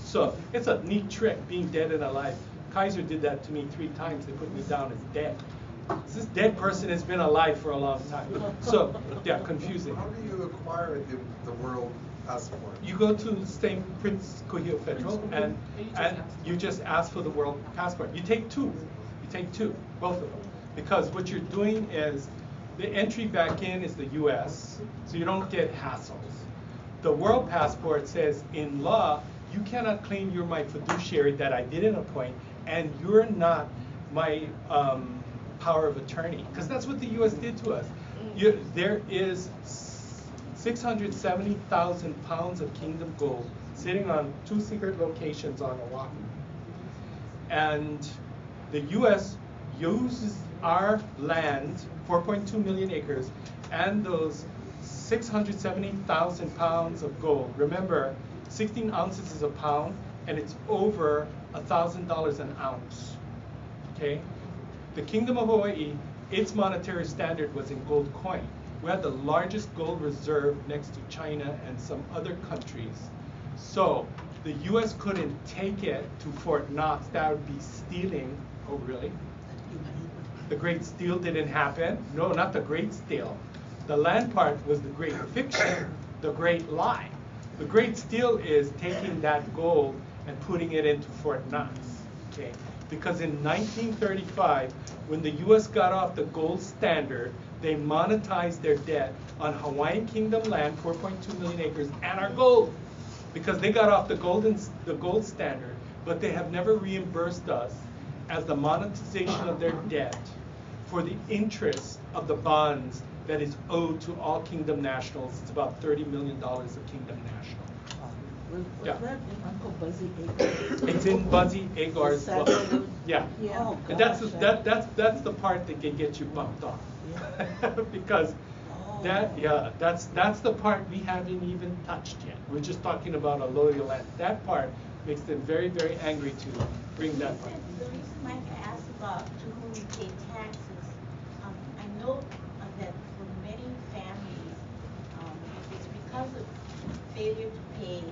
So it's a neat trick, being dead and alive. Kaiser did that to me 3 times. They put me down as dead. This dead person has been alive for a long time. So, yeah, confusing. How do you acquire the world passport? You go to St. Prince Kuhio Federal and you just ask for the world passport. You take 2. You take 2, both of them. Because what you're doing is the entry back in is the US, so you don't get hassles. The world passport says in law, you cannot claim you're my fiduciary that I didn't appoint, and you're not my power of attorney, because that's what the US did to us. There is 670,000 pounds of kingdom gold sitting on 2 secret locations on Oahu. And the US uses our land, 4.2 million acres, and those 670,000 pounds of gold. Remember, 16 ounces is a pound, and it's over $1,000 an ounce. Okay? The Kingdom of Hawaii, its monetary standard was in gold coin. We had the largest gold reserve next to China and some other countries. So the US couldn't take it to Fort Knox. That would be stealing. Oh, really? The Great Steal didn't happen. No, not the Great Steal. The land part was the great fiction, the great lie. The Great Steal is taking that gold and putting it into Fort Knox. Okay? Because in 1935, when the US got off the gold standard, they monetized their debt on Hawaiian Kingdom land, 4.2 million acres, and our gold. Because they got off the gold standard, but they have never reimbursed us as the monetization of their debt for the interest of the bonds that is owed to all Kingdom nationals. It's about $30 million of Kingdom national. Yeah. It's in Buzzy Agar's book. Yeah. Yeah. And that's the part that can get you bumped off. Because that's the part we haven't even touched yet. We're just talking about allodial land. That part makes them very, very angry to bring that part. The reason Mike asked about to whom we pay taxes, I know that for many families, it's because of failure to pay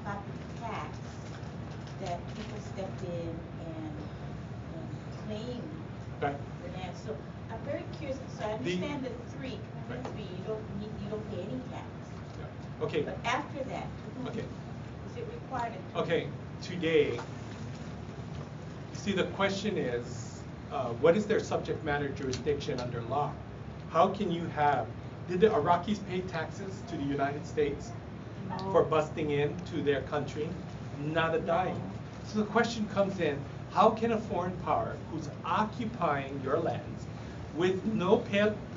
property tax that people stepped in and claimed Right. the land. So I'm very curious. So I understand that 3, you don't pay any tax. Yeah. Okay. But after that, Okay. is it required? Okay. Today, see, the question is, what is their subject matter jurisdiction under law? How can you have? Did the Iraqis pay taxes to the United States for busting into their country? Not a dime. So the question comes in, how can a foreign power who's occupying your lands with no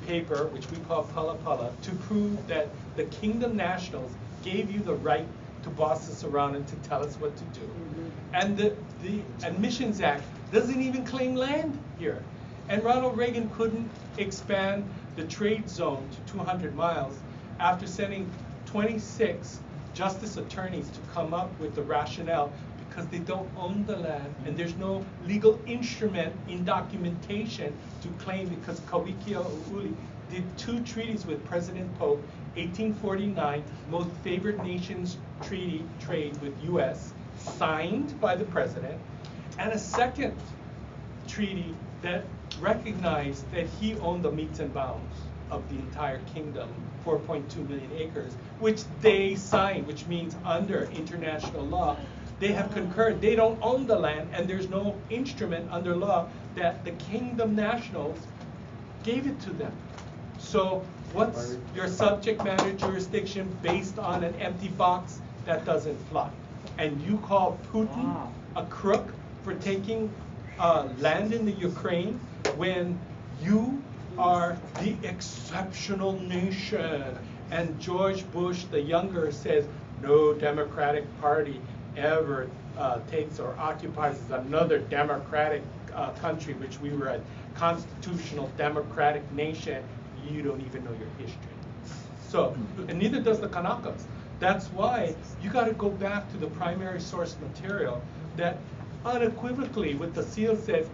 paper, which we call pala pala, to prove that the Kingdom nationals gave you the right to boss us around and to tell us what to do? And the Admissions Act doesn't even claim land here. And Ronald Reagan couldn't expand the trade zone to 200 miles after sending 26 justice attorneys to come up with the rationale, because they don't own the land and there's no legal instrument in documentation to claim, because Kawikia Uli did 2 treaties with President Polk, 1849, Most Favored Nations Treaty trade with US, signed by the president, and a second treaty that recognized that he owned the metes and bounds of the entire kingdom, 4.2 million acres, which they signed, which means under international law, they have concurred. They don't own the land, and there's no instrument under law that the Kingdom nationals gave it to them. So what's your subject matter jurisdiction based on an empty box? That doesn't fly. And you call Putin a crook for taking land in the Ukraine when you are the exceptional nation. And George Bush the younger says no Democratic Party ever takes or occupies another democratic country, which we were a constitutional democratic nation. You don't even know your history. So, and neither does the Kanakas. That's why you got to go back to the primary source material that unequivocally with the seal says,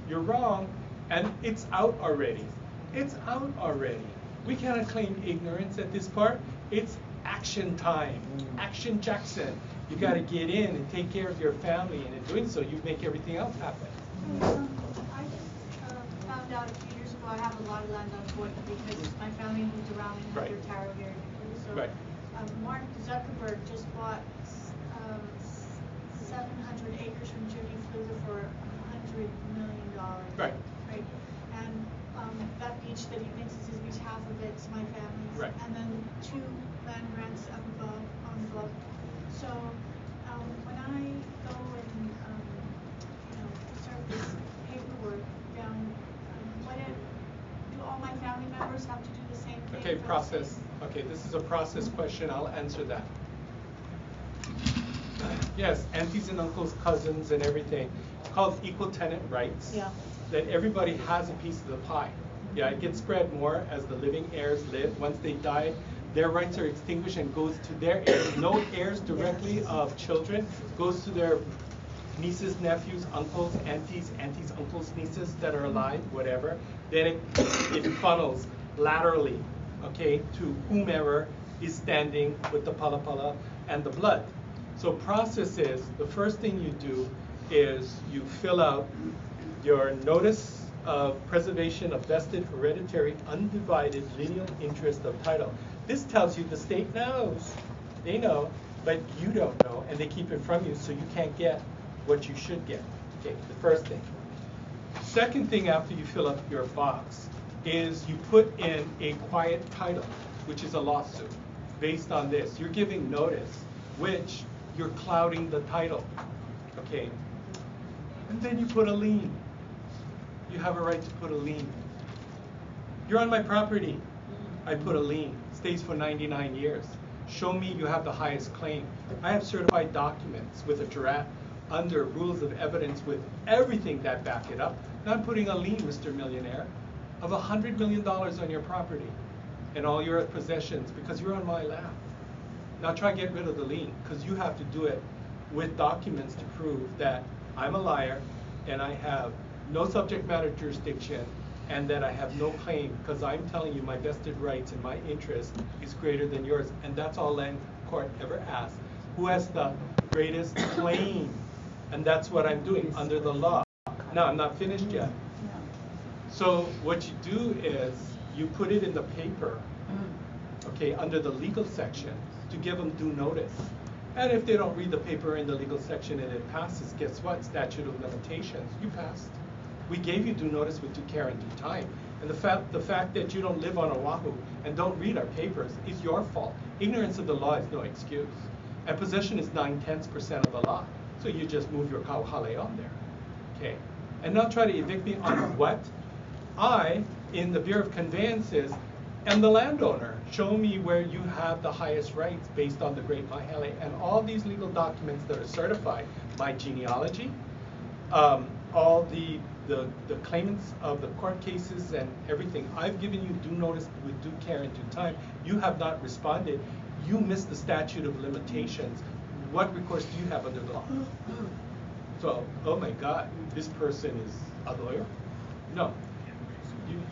you're wrong, and it's out already. It's out already. We cannot claim ignorance at this part. It's action time. Action Jackson. You got to get in and take care of your family, and in doing so, you make everything else happen. I just found out a few years ago I have a lot of land on Fort because my family moved around and had Right. their tower here. So Right. Mark Zuckerberg just bought 700 acres from Jimmy Fluger for $100 million. Right. Right. And that beach that he thinks is his beach, half of it's my family's. Right. And then 2 land grants up above on the bluff. So when I go and start this paperwork down, do all my family members have to do the same thing? Okay, for the process. same- Okay, this is a process question. I'll answer that. Yes, aunties and uncles, cousins, and everything. It's called equal tenant rights. Yeah. That everybody has a piece of the pie. Yeah, it gets spread more as the living heirs live. Once they die, their rights are extinguished and goes to their heirs. No heirs directly of children, goes to their nieces, nephews, uncles, aunties, uncles, nieces that are alive, whatever. Then it funnels laterally, okay, to whomever is standing with the pala and the blood. So process is, the first thing you do is you fill out your notice of preservation of vested hereditary undivided lineal interest of title. This tells you the state knows. They know, but you don't know, and they keep it from you, so you can't get what you should get. Okay, the first thing. Second thing after you fill up your box is you put in a quiet title, which is a lawsuit. Based on this, you're giving notice, which you're clouding the title. Okay, and then you put a lien. You have a right to put a lien. You're on my property. I put a lien. Stays for 99 years. Show me you have the highest claim. I have certified documents with a jurat under rules of evidence with everything that back it up. Now I'm putting a lien, Mr. Millionaire, of $100 million on your property and all your possessions because you're on my land. Now try to get rid of the lien because you have to do it with documents to prove that I'm a liar and I have no subject matter jurisdiction and that I have no claim because I'm telling you my vested rights and my interest is greater than yours. And that's all land court ever asks. Who has the greatest claim? And that's what I'm doing under the law. Now, I'm not finished yet. So what you do is you put it in the paper, okay, under the legal section to give them due notice. And if they don't read the paper in the legal section and it passes, guess what? Statute of limitations. You passed. We gave you due notice with due care and due time. And the fact that you don't live on Oahu and don't read our papers is your fault. Ignorance of the law is no excuse. And possession is 9/10% of the law. So you just move your kauhale on there. Okay. And now try to evict me on what? I, in the Bureau of Conveyances, am the landowner. Show me where you have the highest rights based on the Great Mahele and all these legal documents that are certified. My genealogy, all the claimants of the court cases and everything. I've given you due notice with due care and due time. You have not responded. You missed the statute of limitations. What recourse do you have under the law? So, oh my God, this person is a lawyer? No.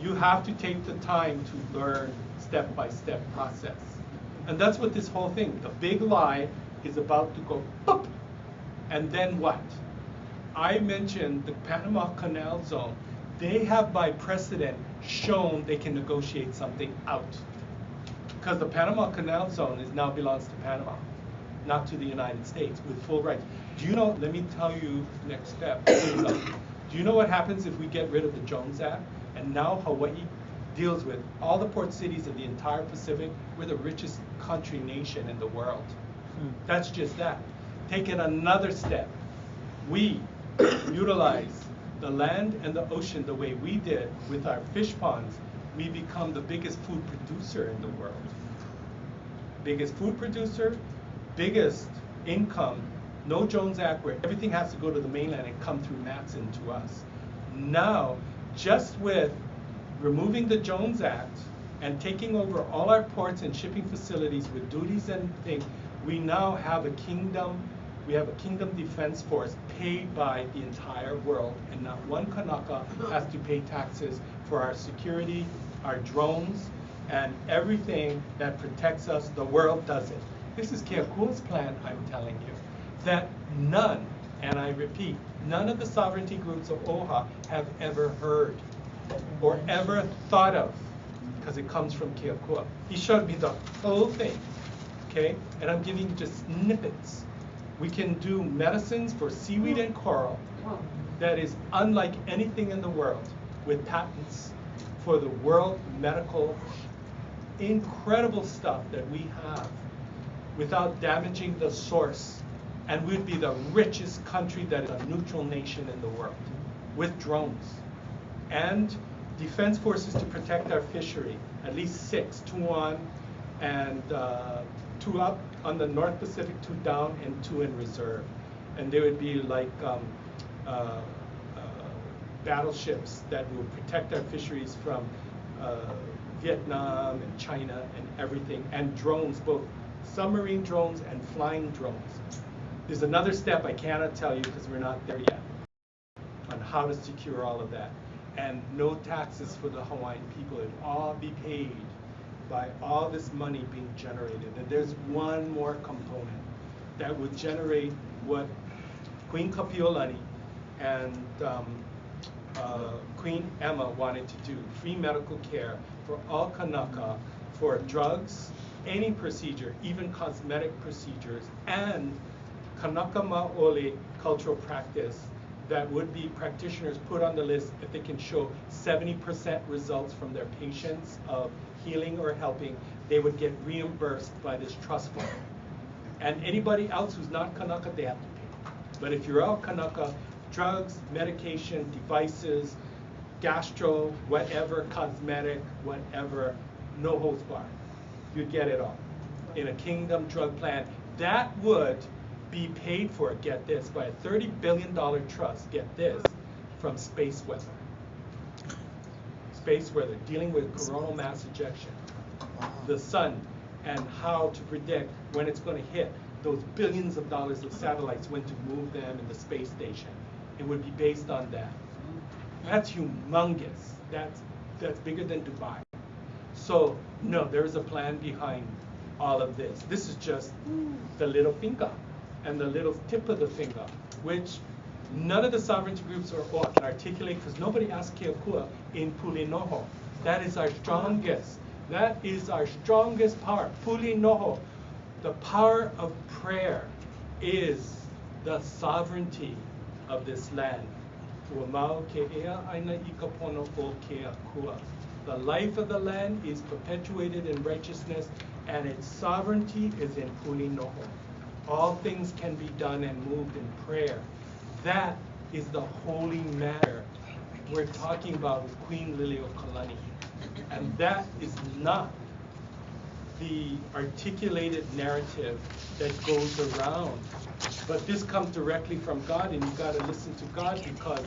You have to take the time to learn step-by-step process. And that's what this whole thing, the big lie is about to go boop. And then what? I mentioned the Panama Canal Zone. They have by precedent shown they can negotiate something out. Because the Panama Canal Zone now belongs to Panama, not to the United States, with full rights. Do you know, let me tell you next step. Do you know what happens if we get rid of the Jones Act? And now Hawaii deals with all the port cities of the entire Pacific. We're the richest country nation in the world. That's just that. Take it another step. We utilize the land and the ocean the way we did with our fish ponds. We become the biggest food producer in the world. Biggest food producer, biggest income. No Jones Act where everything has to go to the mainland and come through Matson to us. Now, just with removing the Jones Act and taking over all our ports and shipping facilities with duties and things, we now have a kingdom. We have a kingdom defense force paid by the entire world, and not one Kanaka has to pay taxes for our security, our drones, and everything that protects us. The world does it. This is Keakua's plan, I'm telling you, that none, and I repeat, none of the sovereignty groups of OHA have ever heard or ever thought of, because it comes from Keakua. He showed me the whole thing, okay? And I'm giving you just snippets. We can do medicines for seaweed and coral that is unlike anything in the world, with patents for the world medical, incredible stuff that we have without damaging the source. And we'd be the richest country that is a neutral nation in the world, with drones. And defense forces to protect our fishery, at least 6, 2 on, and 2 up on the North Pacific, 2 down, and 2 in reserve. And there would be like battleships that would protect our fisheries from Vietnam and China and everything, and drones, both submarine drones and flying drones. There's another step I cannot tell you because we're not there yet on how to secure all of that. And no taxes for the Hawaiian people. It'd all be paid by all this money being generated. And there's one more component that would generate what Queen Kapiolani and Queen Emma wanted to do, free medical care for all Kanaka for drugs, any procedure, even cosmetic procedures, and Kanaka Maoli cultural practice that would be practitioners put on the list if they can show 70% results from their patients of healing or helping, they would get reimbursed by this trust fund. And anybody else who's not Kanaka, they have to pay. But if you're all Kanaka, drugs, medication, devices, gastro, whatever, cosmetic, whatever, no holds barred. You'd get it all in a kingdom drug plan. That would be paid for, get this, by a $30 billion trust, get this, from space weather. Space weather, dealing with coronal mass ejection, the sun, and how to predict when it's going to hit those billions of dollars of satellites, when to move them in the space station. It would be based on that. That's humongous. That's bigger than Dubai. So no, there is a plan behind all of this. This is just the little finger and the little tip of the finger, which none of the sovereignty groups can articulate, because nobody asked Keakua in Pulinoho. That is our strongest. That is our strongest power. Pulinoho. The power of prayer is the sovereignty of this land. The life of the land is perpetuated in righteousness, and its sovereignty is in Pulinoho. All things can be done and moved in prayer. That is the holy matter we're talking about with Queen Liliuokalani. And that is not the articulated narrative that goes around. But this comes directly from God, and you've got to listen to God, because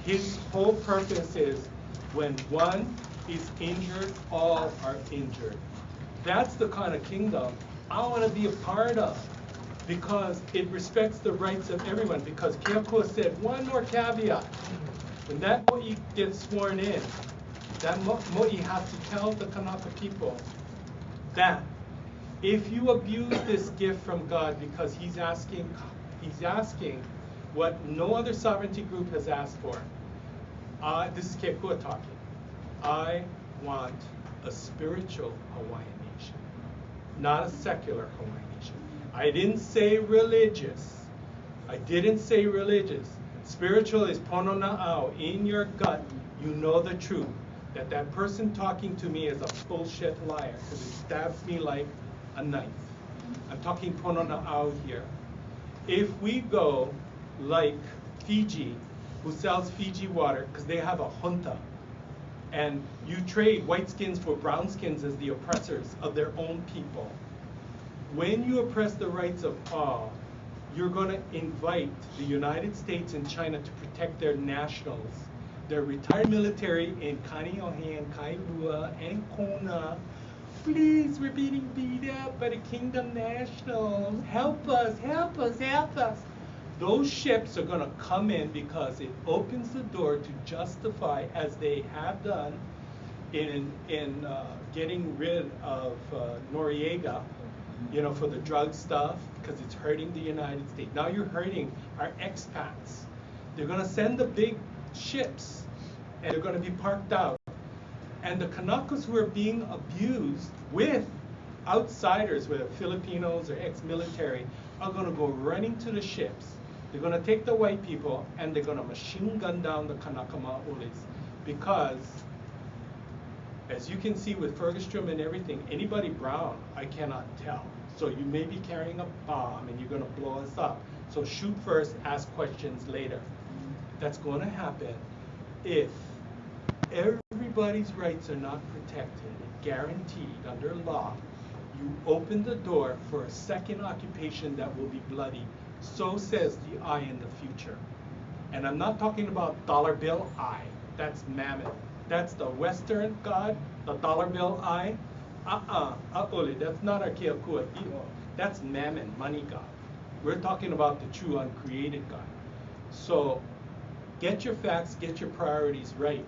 his whole purpose is when one is injured, all are injured. That's the kind of kingdom I want to be a part of, because it respects the rights of everyone. Because Keakua said one more caveat. When that mo'i gets sworn in, that mo'i has to tell the Kanaka people that if you abuse this gift from God, because he's asking what no other sovereignty group has asked for. This is Keakua talking. I want a spiritual Hawaiian nation, not a secular Hawaiian nation. I didn't say religious. I didn't say religious. Spiritual is pono na'au. In your gut, you know the truth. That person talking to me is a bullshit liar, because it stabs me like a knife. I'm talking pono na'au here. If we go like Fiji, who sells Fiji water, because they have a junta, and you trade white skins for brown skins as the oppressors of their own people. When you oppress the rights of all, you're going to invite the United States and China to protect their nationals, their retired military in Kaneohe and Kailua and Kona. Please, we're being beat up by the Kingdom Nationals. Help us, help us, help us. Those ships are going to come in because it opens the door to justify, as they have done in getting rid of Noriega, you know, for the drug stuff, because it's hurting the United States. Now you're hurting our expats. They're going to send the big ships, and they're going to be parked out. And the Kanakas who are being abused with outsiders, whether Filipinos or ex-military, are going to go running to the ships. They're going to take the white people, and they're going to machine gun down the Kanaka Maulis, because as you can see with Fergusstrom and everything, anybody brown, I cannot tell. So you may be carrying a bomb and you're going to blow us up. So shoot first, ask questions later. That's going to happen if everybody's rights are not protected, guaranteed under law. You open the door for a second occupation that will be bloody. So says the eye in the future. And I'm not talking about dollar bill eye. That's Mammoth. That's the Western god, the dollar bill eye. That's not our Keakua Iho. That's Mammon, money god. We're talking about the true uncreated God. So get your facts, get your priorities right.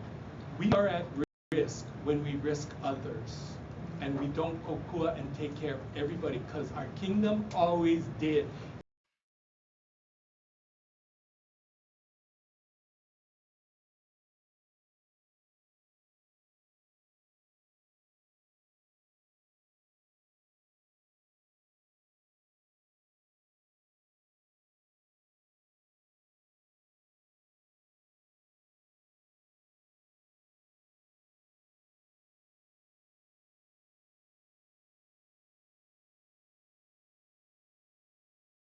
We are at risk when we risk others. And we don't kokua and take care of everybody, because our kingdom always did.